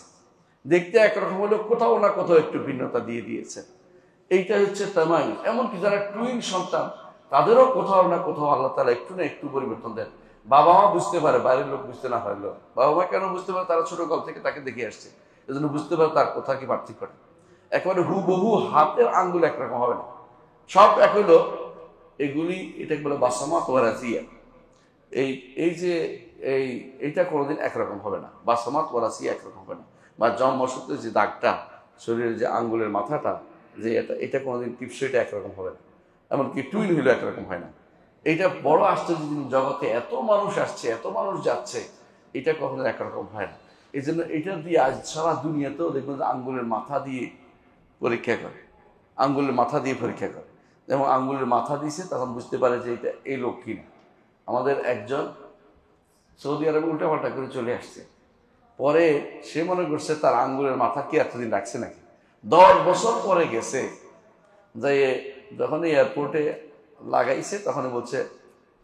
দেখতে একরকম হলেও কোথাও না কোথাও একটু ভিন্নতা দিয়ে দিয়েছে। এইটা হচ্ছে তামায়ুজ। এমনকি যারা টুইন সন্তান, তাদেরও কোথাও না কোথাও আল্লাহ তাআলা একটু না একটু পরিবর্তন দেন। বাবা মা বুঝতে পারে, বাইরের লোক বুঝতে না পারলেও বাবা মা কেন বুঝতে পারে? তারা ছোটকাল থেকে তাকে দেখে আসছে, এজন্য বুঝতে পারে তার কোথা কি পার্থক্য। একেবারে হুবহু হাতের আঙ্গুল একরকম হবে না, সব এক হলো। এগুলি এটাকে বলে বাসামাত ওয়া রাজিয়া। এই যে এইটা কোনোদিন একরকম হবে না, বাসামাত ওয়া রাজিয়া একরকম হবে না। বা জন্মসূত্রে যে দাগটা, শরীরের যে আঙ্গুলের মাথাটা, যে এটা কোনোদিন টিপসইটা একরকম হবে না। এমনকি টুইন হইলেও একরকম হয় না। এইটা বড় আশ্চর্য জিনিস, জগতে এত মানুষ আসছে, এত মানুষ যাচ্ছে, এটা কখনো একরকম হয় না। এই জন্য এটা দিয়ে আজ সারা দুনিয়াতেও দেখবেন যে আঙ্গুলের মাথা দিয়ে পরীক্ষা করে, আঙ্গুলের মাথা দিয়ে পরীক্ষা করে। যেমন আঙ্গুলের মাথা দিয়েছে, তখন বুঝতে পারে যে এটা এই লোক কিনা। আমাদের একজন সৌদি আরবে উল্টাপাল্টা করে চলে আসছে, পরে সে মনে করছে তার আঙ্গুলের মাথা কি এতদিন রাখছে নাকি। 10 বছর পরে গেছে, যাই যখন এয়ারপোর্টে লাগাইছে তখন বলছে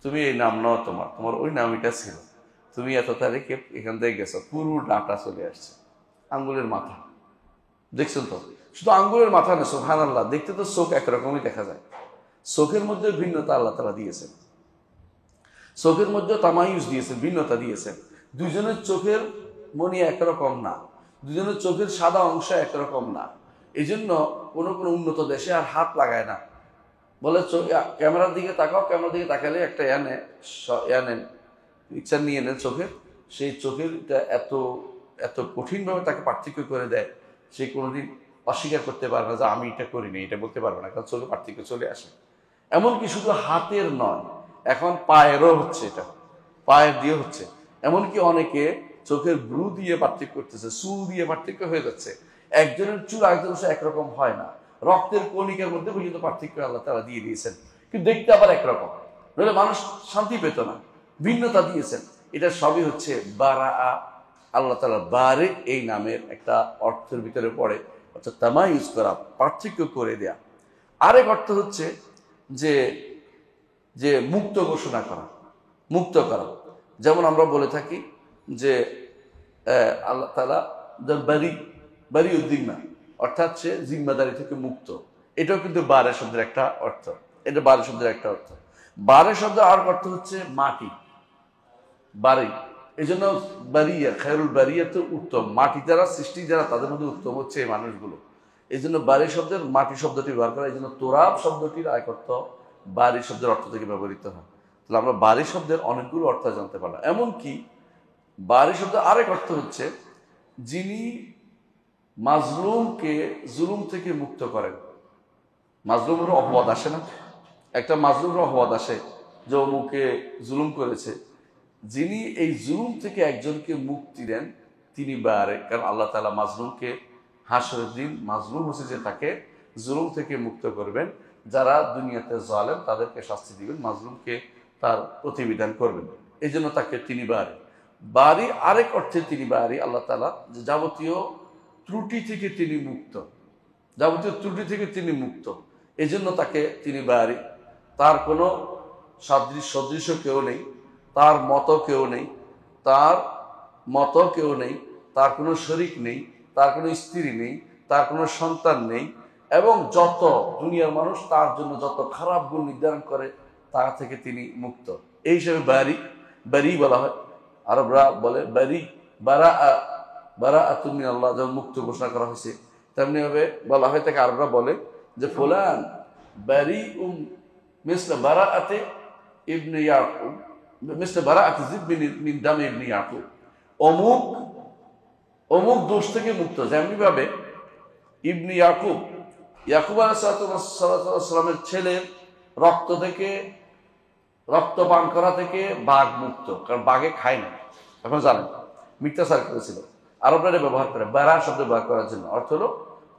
তুমি এই নাম নাও, তোমার ওই নাম এটা ছিল, তুমি এত তারিখে এখান থেকে গেছো। পুরো ডাটা চলে আসছে আঙ্গুলের মাথা। দেখছেন তো, শুধু আঙ্গুলের মাথা না, সুবহানাল্লাহ, দেখতে তো চোখ একরকমই দেখা যায়। চোখের মধ্যে ভিন্নতা আল্লাহ তাআলা দিয়েছেন, চোখের মধ্যে তামায়ুজ দিয়েছেন, ভিন্নতা দিয়েছেন। দুজনের চোখের মনি একরকম না, দুজনের চোখের সাদা অংশ একরকম না। এই জন্য কোনো কোনো উন্নত দেশে আর হাত লাগায় না, বলে ক্যামেরার দিকে তাকাও, ক্যামেরার দিকে তাকালে একটা নেন, পিকচার নিয়ে নেন চোখের, সেই চোখের এত এত কঠিনভাবে তাকে পার্থক্য করে দেয়, সে কোনোদিন অস্বীকার করতে পারবে না যে আমি এটা করিনি, এটা বলতে পারবে না, কারণ চোখে পার্থক্য চলে আসে। এমনকি শুধু হাতের নয়, এখন পায়েরও হচ্ছে, এটা পায়ের দিয়ে হচ্ছে। এমনকি অনেকে চোখের ব্রু দিয়ে পার্থক্য করতেছে, চুল দিয়ে পার্থক্য হয়ে যাচ্ছে। একজনের চুল আরেকজনের সাথে একরকম হয় না, রক্তের কণিকার মধ্যে পর্যন্ত পার্থক্য আল্লাহ তাআলা দিয়ে দিয়েছেন, কিন্তু দেখতে আবার একরকম, নইলে মানুষ শান্তি পেত না। ভিন্নতা দিয়েছেন। এটা সবই হচ্ছে বারা। আল্লাহ তাআলা বারে এই নামের একটা অর্থের ভিতরে পড়ে, অর্থাৎ তামায়ুজ করা, পার্থক্য করে দেয়া। আরেক অর্থ হচ্ছে যে যে মুক্ত ঘোষণা করা, মুক্ত করা। যেমন আমরা বলে থাকি যে আল্লাহ তাআলা বারি উদ্দিনা, অর্থাৎ সে জিম্মাদারি থেকে মুক্ত। এটাও কিন্তু বারে শব্দের একটা অর্থ, এটা বারে শব্দের একটা অর্থ। বারে শব্দের আর অর্থ হচ্ছে মাটি, বাড়ি। এই জন্য বারিয়া, খায়রুল বারিয়া তো উত্তম, মাটি যারা সৃষ্টি যারা, তাদের মধ্যে উত্তম হচ্ছে এই মানুষগুলো। এই জন্য বাড়ি শব্দের মাটি শব্দটি ব্যবহার করা। এই জন্য তোরাব শব্দটির আরেক অর্থ বাড়ি শব্দের অর্থ থেকে ব্যবহৃত হয়। তাহলে আমরা বাড়ি শব্দের অনেকগুলো অর্থ জানতে পারলাম। এমনকি বাড়ি শব্দের আরেক অর্থ হচ্ছে যিনি মাজলুমকে জুলুম থেকে মুক্ত করেন। মাজলুমের অপবাদ আসে না, একটা মাজলুমের অপবাদ আসে যে অমুকে জুলুম করেছে। যিনি এই জুলুম থেকে একজনকে মুক্তি দেন তিনি বারে, কারণ আল্লাহ তাআলা মাজলুমকে হাসরের দিন মাজলুম হচ্ছে যে তাকে জুলুম থেকে মুক্ত করবেন। যারা দুনিয়াতে জালেম তাদেরকে শাস্তি দিবেন, মাজলুমকে তার প্রতিবিধান করবেন। এই জন্য তাকে তিনি বারি। বারি আরেক অর্থে তিনি বারি আল্লাহ তাআলা, যে যাবতীয় ত্রুটি থেকে তিনি মুক্ত, যাবতীয় ত্রুটি থেকে তিনি মুক্ত, এই জন্য তাকে তিনি বারি। তার কোনো সদৃশ্য কেউ নেই, তার মতো কেউ নেই, তার মতো কেউ নেই, তার কোনো শরীক নেই, তার কোনো স্ত্রী নেই, তার কোনো সন্তান নেই, এবং যত দুনিয়ার মানুষ তার জন্য যত খারাপ গুণ নির্ধারণ করে তা থেকে তিনি মুক্ত। এই হিসেবে বারি বারি বলা হয়। আরবরা বলে বারি, বারা তুমি আল্লাহ, যখন মুক্ত ঘোষণা করা হয়েছে তেমনি ভাবে বলা হয় তাকে। আরবরা বলে যে ফুলান বারি মিসলা বারাআতে ইবনে ইয়াকুব, মিসলা বারাআতে যিব মিন দামি ইবনে ইয়াকুব, অমুক অমুক দোষ থেকে মুক্ত, যেমনি ভাবে ইবনে ইয়াকুব, ইয়াকুব আলাইহিস সালামের ছেলের রক্ত থেকে, রক্ত পান করা থেকে বাঘ মুক্ত, কারণ বাঘে খায় না, এখন জানেন মিথ্যাচার করেছিল। আরবরা ব্যবহার করে বারা শব্দ ব্যবহার করার জন্য, অর্থ হলো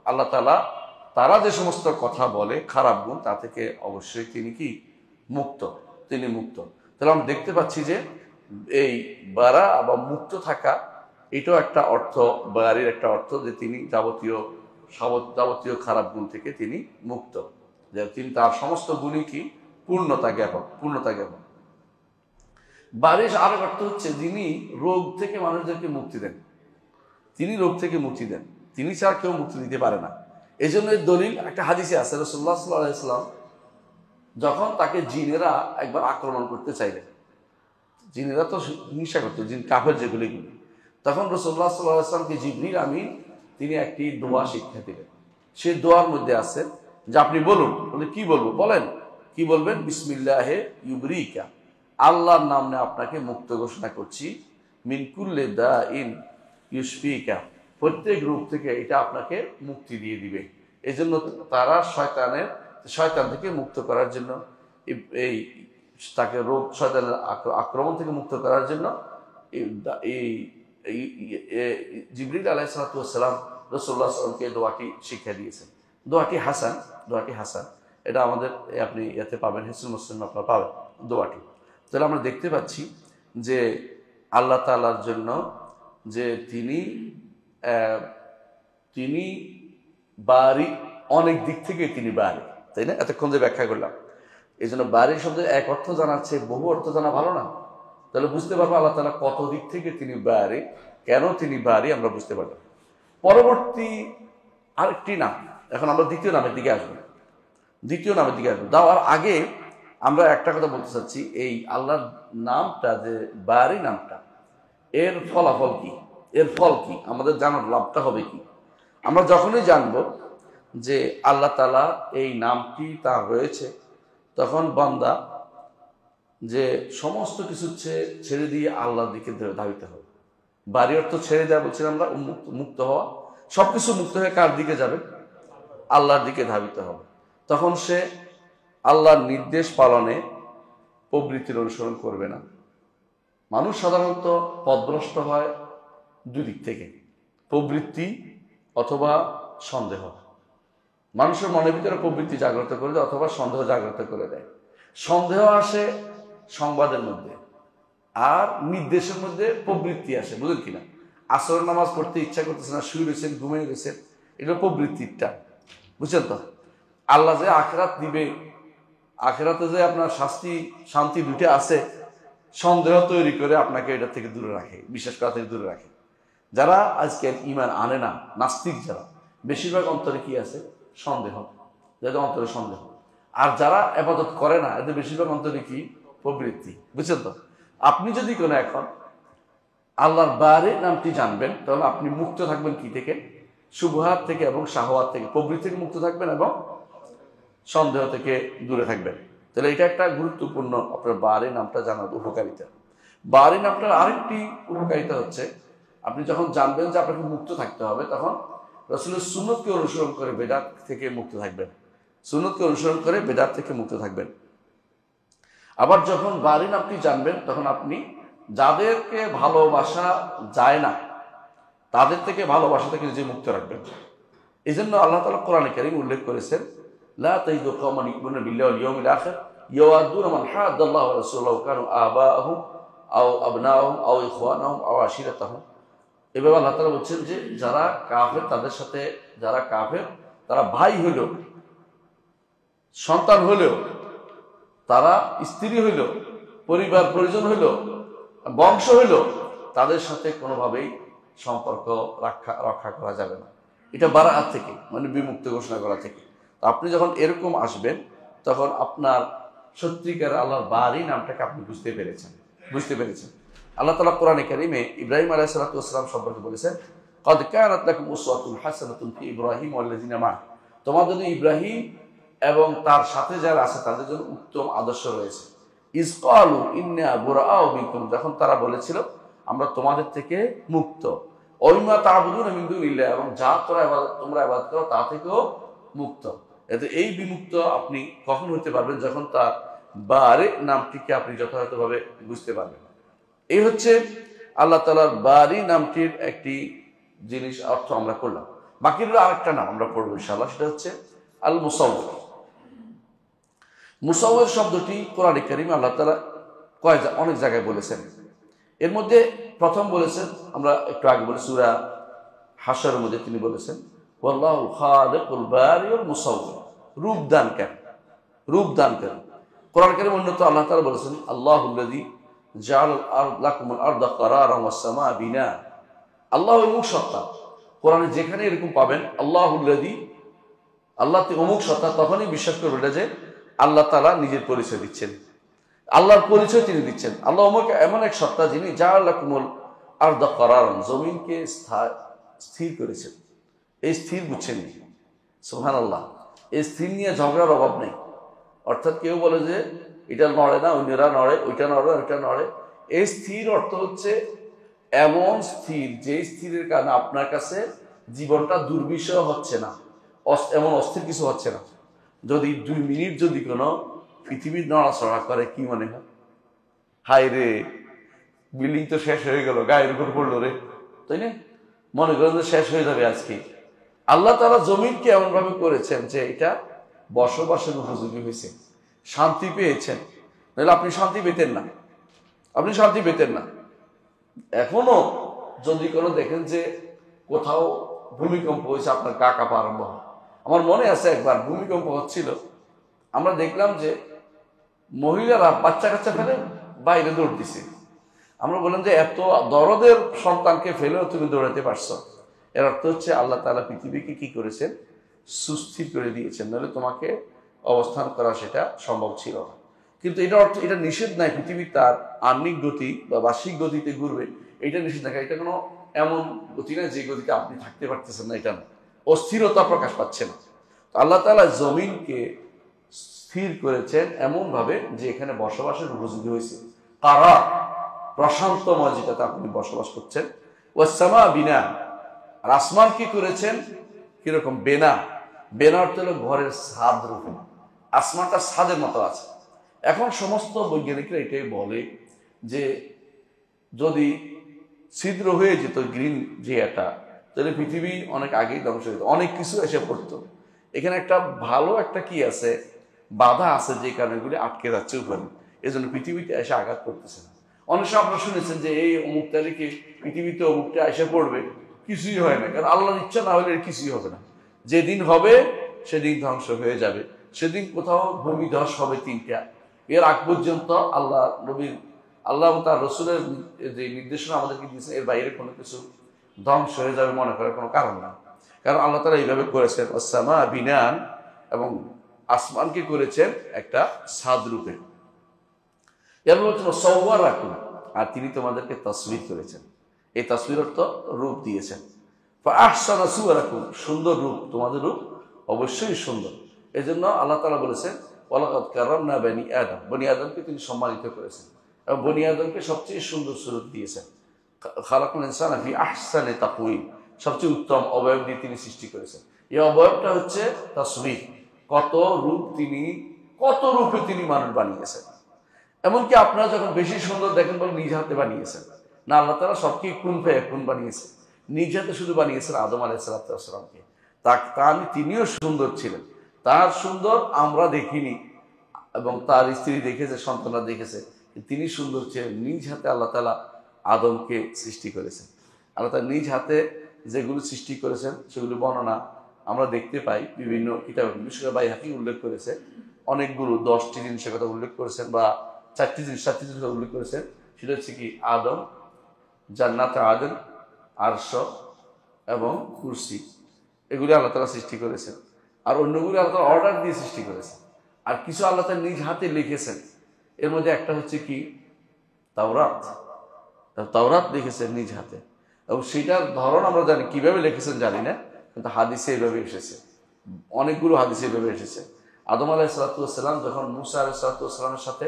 আল্লাহ তাআলা তারা যে সমস্ত কথা বলে খারাপ গুণ তা থেকে অবশ্যই তিনি কি মুক্ত, তিনি মুক্ত। তাহলে আমরা দেখতে পাচ্ছি যে এই বারা বা মুক্ত থাকা এটাও একটা অর্থ, বারির একটা অর্থ যে তিনি যাবতীয় খারাপ গুণ থেকে তিনি মুক্ত, যে তিনি তার সমস্ত গুণই কি পূর্ণতা জ্ঞাপক, পূর্ণতা জ্ঞাপক। বারিশ আরেক অর্থ হচ্ছে যিনি রোগ থেকে মানুষদেরকে মুক্তি দেন, তিনি রোগ থেকে মুক্তি দেন, তিনি ছাড়া কেউ মুক্তি দিতে পারে না। এই জন্য দলিল একটা হাদিসে আছে, রাসূলুল্লাহ সাল্লাল্লাহু আলাইহি ওয়াসাল্লাম যখন তাকে জিনেরা একবার আক্রমণ করতে চাইলেন, জিনেরা তো হিংসা করতো, জিন কাফের যেগুলি, তখন রাসূলুল্লাহ সাল্লাল্লাহু আলাইহি ওয়াসাল্লামকে জিবরিল আমিন তিনি একটি দোয়া শিক্ষা দিলেন। সেই দোয়ার মধ্যে আছে যে আপনি বলুন। বলে কি বলবো? বলেন কি বলবেন? বিসমিল্লাহে ইউবরিকা, আল্লাহর নামে আপনাকে মুক্ত ঘোষণা করছি, মিন কুল্লি দাইন ইউশফিকা, প্রত্যেক রোগ থেকে এটা আপনাকে মুক্তি দিয়ে দিবে। এই জন্য তারা শয়তান থেকে মুক্ত করার জন্য, এই তাকে রোগ শয়তানের আক্রমণ থেকে মুক্ত করার জন্য এই জিবরিল আলাইহিস সালাতু ওয়াস সালাম রাসূলুল্লাহ সাল্লাল্লাহু আলাইহি ওয়াসাল্লামকে দোয়াটি শিক্ষা দিয়েছেন। দোয়াটি হাসান, দোয়াটি হাসান, এটা আমাদের আপনি এতে পাবেন, হিসনুল মুসলিম আপনারা পাবেন দোয়াটি। তাহলে আমরা দেখতে পাচ্ছি যে আল্লাহ তাআলার জন্য যে তিনি বারি, অনেক দিক থেকে তিনি বারি, তাই না? এতক্ষণ যে ব্যাখ্যা করলাম, এই জন্য বারি শব্দের এক অর্থ জানাচ্ছে, বহু অর্থ জানা ভালো না? তাহলে বুঝতে পারবো আল্লাহ তাআলা কত দিক থেকে তিনি বারি, কেন তিনি বারি আমরা বুঝতে পারবো। পরবর্তী আরেকটি নাম, এখন আমরা দ্বিতীয় নামের দিকে আসবো। দেওয়ার আগে আমরা একটা কথা বলতে চাচ্ছি, এই আল্লাহর নামটা যে বারি নামটা, এর ফলাফল কি, এর ফল কি, আমাদের জানার লাভটা হবে কি? আমরা যখনই জানবো যে আল্লাহ তাআলা এই নামটি তার রয়েছে, তখন বান্দা যে সমস্ত কিছু ছেড়ে দিয়ে আল্লাহর দিকে ধাবিত হবে। বাড়ি অর্থ ছেড়ে দেওয়া বলছিলাম আমরা, মুক্ত হওয়া, সবকিছু মুক্ত হয়ে কার দিকে যাবে? আল্লাহর দিকে ধাবিত হবে। তখন সে আল্লাহর নির্দেশ পালনে প্রবৃত্তির অনুসরণ করবে না। মানুষ সাধারণত পথভ্রষ্ট হয় দুই দিক থেকে, প্রবৃত্তি অথবা সন্দেহ। মানুষের মনের ভিতরে প্রবৃত্তি জাগ্রত করে দেয় অথবা সন্দেহ জাগ্রত করে দেয়। সন্দেহ আসে সংবাদের মধ্যে, আর নির্দেশের মধ্যে প্রবৃত্তি আসে, বুঝলেন কিনা? আসর নামাজ পড়তে ইচ্ছা করতেছে না, শুয়ে রয়েছেন, ঘুমিয়ে রয়েছেন, এটা প্রবৃত্তিটা, বুঝছেন তো? আল্লাহ যে আখিরাত দিবে, আখিরাতে যে আপনার শান্তি দুইটা আছে, সন্দেহ তৈরি করে আপনাকে এটা থেকে দূরে রাখে, বিশ্বাস করা থেকে দূরে রাখে। যারা আজকে ঈমান আনে না, নাস্তিক যারা, বেশিরভাগ অন্তরে কি আছে? সন্দেহ, যাদের অন্তরে সন্দেহ। আর যারা ইবাদত করে না, এদের বেশিরভাগ অন্তরে কি? প্রবৃত্তি, বুঝছেন তো? আপনি যদি কোনো এখন আল্লাহর বারে নামটি জানবেন, তাহলে আপনি মুক্ত থাকবেন কি থেকে? শুবহাত থেকে এবং শাহওয়াত থেকে, প্রবৃত্তি থেকে মুক্ত থাকবেন এবং সন্দেহ থেকে দূরে থাকবেন। তাহলে এটা একটা গুরুত্বপূর্ণ আপনার বারে নামটা জানার উপকারিতা। বারে নামটার আরেকটি উপকারিতা হচ্ছে, আপনি যখন জানবেন যে আপনাকে মুক্ত থাকতে হবে, তখন রাসূলের সুন্নতকে অনুসরণ করে বেদাত থেকে মুক্ত থাকবেন, সুন্নতকে অনুসরণ করে বেদাত থেকে মুক্ত থাকবেন। আবার যখন বাড়ি নামটি জানবেন তখন আপনি যাদেরকে ভালোবাসা যায় না তাদের থেকে ভালোবাসা থেকে নিজে মুক্ত রাখবেন। এই জন্য আল্লাহ তাআলা কোরআনে কারীম উল্লেখ করেছেন, লা তাজিদু কওমান ইউমিনুনা বিল্লাহি ওয়াল ইয়াউমিল আখির ইয়াওয়াদুনা মান হাদ্দাল্লাহু ওয়া রাসূলাহু কানু আবাআহুম আও আবনাআহুম আও ইখওয়ানাহুম আও আশিরাতাহুম। এভাবে আল্লাহ তাআলা বলছেন যে যারা কাফের তাদের সাথে, যারা কাফের তারা ভাই হইলেও, সন্তান হইলেও, তারা স্ত্রী হইল, পরিবার পরিজন হইল, বংশ হইল, তাদের সাথে কোনোভাবেই সম্পর্ক রক্ষা করা যাবে না। এটা বারাআত থেকে, মানে বিমুক্ত ঘোষণা করা থেকে। তো আপনি যখন এরকম আসবেন তখন আপনার সত্যিকার আল্লাহর বারি নামটাকে আপনি বুঝতে পেরেছেন। আল্লাহ তাআলা কোরআনে কারীমে ইব্রাহিম আলাইহিস সালাতু ওয়াস সালাম সম্পর্কে বলেছেন, ক্বাদ কানাত লাকুম উসওয়াতুন হাসানাতুন ফি ইব্রাহিম ওয়াল্লাযিনা মা। তোমাদের জন্য ইব্রাহিম এবং তার সাথে যারা আছে তাদের জন্য উত্তম আদর্শ রয়েছে। ইজ ক্বালু ইন্না বুরাআউ মিনকুম, যখন তারা বলেছিল আমরা তোমাদের থেকে মুক্ত। ওয়ামিমা তা'বুদুনা মিন দুনিল্লাহ, এবং যা তোমরা ইবাদত করো তা থেকেও মুক্ত। এতে এই বিমুক্ত আপনি কখন হতে পারবেন? যখন তার বারে নামটিকে আপনি যথাযথভাবে বুঝতে পারবেন। এই হচ্ছে আল্লাহ তাআলার বারি নামটির একটি জিনিস অর্থ আমরা করলাম। বাকি হলো আরেকটা নাম আমরা পড়বো ইনশাআল্লাহ, সেটা হচ্ছে আল মুসাউওয়ির। মুসাউওয়ির শব্দটি কোরআনে কারীমে আল্লাহ তাআলা অনেক জায়গায় বলেছেন। এর মধ্যে প্রথম বলেছেন, আমরা একটু আগে বলি সূরা হাশরের মধ্যে তিনি বলেছেন ওয়াল্লাহুল খালিকুল বারিউল মুসাউওয়ির, রূপদানকারী। কোরআন কারীমে অন্যত আল্লাহ তাআলা বলেছেন আল্লাহুল্লাযী জাআলাল লাকুমুল আরদা ক্বারারান ওয়াস সামা বিনা। আল্লাহ অমুক সত্তা, কোরআনে যেখানে এরকম পাবেন আল্লাহুল্লাযী, আল্লাহ অমুক সত্তা, তখনই বিশ্বাস করবেন এটা যে আল্লাহ তাআলা নিজের পরিচয় দিচ্ছেন, আল্লাহর পরিচয় তিনি দিচ্ছেন। আল্লাহ অমুক এমন এক সত্তা যিনি জাআলা লাকুমুল আরদা ক্বারারান, জমিনকে স্থির করেছেন। এই স্থির বুঝছেন, সুবহানাল্লাহ, এই স্থির নিয়ে ঝগড়ার অভাব নেই। অর্থাৎ কেউ বলে যে এটা নড়ে না, অন্যরা নড়ে, ওইটা নড়ে, ওইটা নড়ে। এই স্থির অর্থ হচ্ছে এমন স্থির যে স্থিরের কারণে আপনার কাছে জীবনটা দুর্বিষহ হচ্ছে না, এমন অস্থির কিছু হচ্ছে না। যদি 2 মিনিট যদি কোনো পৃথিবীর নড়াচড়া করে কি মনে হয়? হায় রে, বিল্ডিং তো শেষ হয়ে গেল, গায়ের উপর পড়লো রে, তাই না? মনে করেন যে শেষ হয়ে যাবে আজকে। আল্লাহ তাআলা জমিনকে এমন ভাবে করেছেন যে এটা বসবাসের উপযোগী হয়েছে, শান্তি পেয়েছেন। নাহলে আপনি শান্তি পেতেন না। এখনো যদি কোনো দেখেন যে কোথাও ভূমিকম্প হয়েছে, আপনার গা কাঁপা আরম্ভ হয়। আমার মনে আছে একবার ভূমিকম্প হচ্ছিল, আমরা দেখলাম যে মহিলারা বাচ্চা কাচ্চা ফেলে বাইরে দৌড় দিছে। আমরা বললাম যে এত দরদের সন্তানকে ফেলেও তুমি দৌড়াতে পারছো, এর অর্থ হচ্ছে আল্লাহ তাআলা পৃথিবীকে কি করেছেন? সুস্থির করে দিয়েছেন, নাহলে তোমাকে অবস্থান করা সেটা সম্ভব ছিল না। কিন্তু এটা অর্থ, এটা নিষেধ নাই পৃথিবী তার আহ্নিক গতি বা বার্ষিক গতিতে ঘুরবে, এটা নিষেধ নাই। এটা কোনো এমন গতি না যে গতিতে আপনি থাকতে পারতেছেন না, এটা না, অস্থিরতা প্রকাশ পাচ্ছে না। আল্লাহ তাআলা জমিনকে স্থির করেছেন এমন ভাবে যে এখানে বসবাসের উপযোগী হয়েছে। কারার, প্রশান্তময় যেটাতে আপনি বসবাস করছেন। ওয়াস সামা বিনা, আর আসমান কি করেছেন? কিরকম? বেনা অর্থ হলো ঘরের ছাদ রূপে। আসমানটা ছাদের মতো আছে। এখন সমস্ত বৈজ্ঞানিকরা এটাই বলে যে যদি ছিদ্র হয়ে যেত গ্রিন যে এটা, তাহলে পৃথিবী অনেক আগেই ধ্বংস হয়ে যেত, অনেক কিছু এসে পড়তো। এখানে একটা ভালো একটা কি আছে, বাধা আছে, যে কারণেগুলি আটকে যাচ্ছে উপরে, এই জন্য পৃথিবীতে এসে আঘাত করতেছে না। অনেক সময় আপনারা শুনেছেন যে এই অমুক তারিখে পৃথিবীতে অমুকটা এসে পড়বে, কিছুই হয় না, কারণ আল্লাহর ইচ্ছা না হলে কিছুই হবে না। যেদিন হবে সেদিন ধ্বংস হয়ে যাবে, সেদিন কোথাও ভূমিধস হবে 3টা। এর আগ পর্যন্ত আল্লাহ তার রসুলের যে নির্দেশনা আমাদেরকে দিয়েছেন, এর বাইরে কোনো কিছু ধ্বংস হয়ে যাবে মনে করার কোনো কারণ না। কারণ আল্লাহ তাআলা এইভাবে করেছেন আসসামা বিনান, এবং আসমানকে করেছেন একটা ছাদ রূপে। এর বলছেন সাওয়ারাকুম, আর তিনি তোমাদেরকে তাসবির করেছেন। এই তাসবির অর্থ রূপ দিয়েছেন। ফাআহসানা সুওয়ারাকুম, সুন্দর রূপ, তোমাদের রূপ অবশ্যই সুন্দর। এই জন্য আল্লাহ তাআলা বলেছেন ওয়ালাকাদ কারামনা বনি আদমকে তিনি সম্মানিত করেছেন, এবং বনি আদমকে সবচেয়ে সুন্দর সুরত দিয়েছেন। খালাকুল ইনসানা ফি আহসানি তাকওয়িম, সবচেয়ে উত্তম অবয়ব দিয়ে তিনি সৃষ্টি করেছেন। এই অবয়বটা হচ্ছে তাসবিহ। কত রূপে তিনি মানুষ বানিয়েছেন। এমনকি আপনারা যখন বেশি সুন্দর দেখেন বলে নিজ হাতে বানিয়েছেন না, আল্লাহ তাআলা সবকে কুন ফায়াকুন বানিয়েছেন, নিজ হাতে শুধু বানিয়েছেন আদম আলাইহিস সালামকে। তিনিও সুন্দর ছিলেন, তার সুন্দর আমরা দেখিনি এবং তার স্ত্রী দেখেছে, সন্তানরা দেখেছে, তিনি সুন্দর ছিলেন। নিজ হাতে আল্লাহ তাআলা আদমকে সৃষ্টি করেছেন। আল্লাহ তাআলা নিজ হাতে যেগুলো সৃষ্টি করেছেন সেগুলো বর্ণনা আমরা দেখতে পাই বিভিন্ন কিতাবে। বিশেষ করে বাইহাকী উল্লেখ করেছে অনেকগুলো 10টি জিনিসের কথা উল্লেখ করেছেন, বা 7টি জিনিস উল্লেখ করেছেন। সেটা হচ্ছে কি আদম, জান্নাত আদন, আরশ এবং কুরসি, এগুলি আল্লাহ তাআলা সৃষ্টি করেছেন। আর অন্যগুলি আল্লাহ তাআলা অর্ডার দিয়ে সৃষ্টি করেছেন। আর কিছু আল্লাহ তাআলা নিজ হাতে লিখেছেন। এর মধ্যে একটা হচ্ছে কি তাওরাত লিখেছেন নিজ হাতে, এবং সেটার ধরন আমরা জানি, কিভাবে লিখেছেন জানি না, কিন্তু হাদিসে এইভাবে এসেছে, অনেকগুলো হাদিসে এইভাবে এসেছে। আদম আলাইহিস সালাম যখন মুসা আলাইহিস সালামের সাথে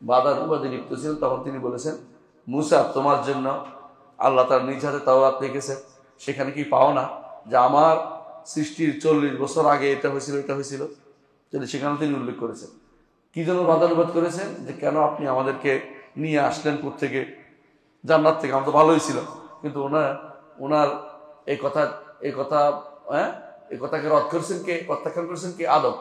বাদানুবাদে লিপ্ত ছিলেন, তখন তিনি বলেছেন, মুসা, তোমার জন্য আল্লাহ তার নিজ হাতে তাওরাত লিখেছে, সেখানে কি পাও না যে আমার সৃষ্টির 40 বছর আগে এটা হয়েছিল। সেখানে তিনি উল্লেখ করেছেন। কি জন্য বাদানুবাদ করেছেন, যে কেন আপনি আমাদেরকে নিয়ে আসলেন কোত্থেকে, জান্নাত থেকে, আমরা তো ভালোই ছিল। কিন্তু ওনার এই কথাকে রদ করেছেন কে, প্রত্যাখ্যান করেছেন কে? আদম।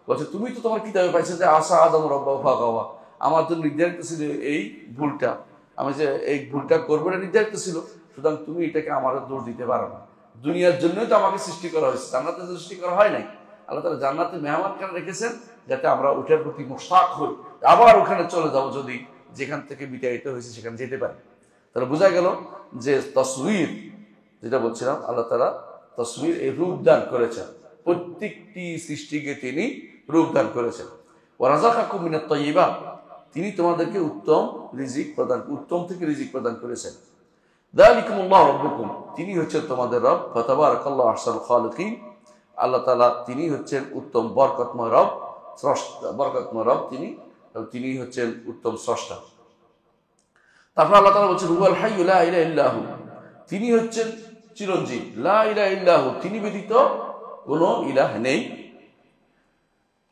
বলছে, তুমি তো তোমার কিতাবে পাইছো যে আশা আদম রব্বাহু ফাগাওয়া, আমার তো নির্ধারিত ছিল এই ভুলটা, আমি যে এই ভুলটা করবো এটা নির্ধারিত ছিল, সুতরাং তুমি এটাকে আমার দোষ দিতে পারো না। দুনিয়ার জন্যই তো আমাকে সৃষ্টি করা হয়েছে, জান্নাতে সৃষ্টি করা হয় নাই। আল্লাহ তাআলা জান্নাতে মেহমান কেন রেখেছেন, যাতে আমরা ওটার প্রতি মুশতাক হই, আবার ওখানে চলে যাবো, যদি যেখান থেকে বিতাড়িত হয়েছে সেখানে যেতে পারি। তাহলে বোঝা গেল যে তসবির, যেটা বলছিলাম, আল্লাহ তাআলা তসবির এই রূপ দান করেছেন, প্রত্যেকটি সৃষ্টিকে তিনি রূপ দান করেছেন। ওয়া রাযাকাকুম মিনাত তাইয়্যিবাত, তিনি তোমাদেরকে উত্তম থেকে রিজিক প্রদান করেছেন। যালিকুমুল্লাহু রাব্বুকুম, তিনি হচ্ছেন তোমাদের রব। ফাতাবারাকাল্লাহু আহসানুল খালিকিন, আল্লাহ তাআলা তিনি হচ্ছেন উত্তম বরকতময় রব, তিনি হচ্ছেন উত্তম স্রষ্টা। তারপর আল্লাহ তাআলা বলছেন, হুয়াল হাইয়্যু লা ইলাহা ইল্লাহু, তিনি হচ্ছেন চিরঞ্জীব, লা ইলাহা ইল্লাহু, তিনি ব্যতীত কোনো ইলাহ নেই।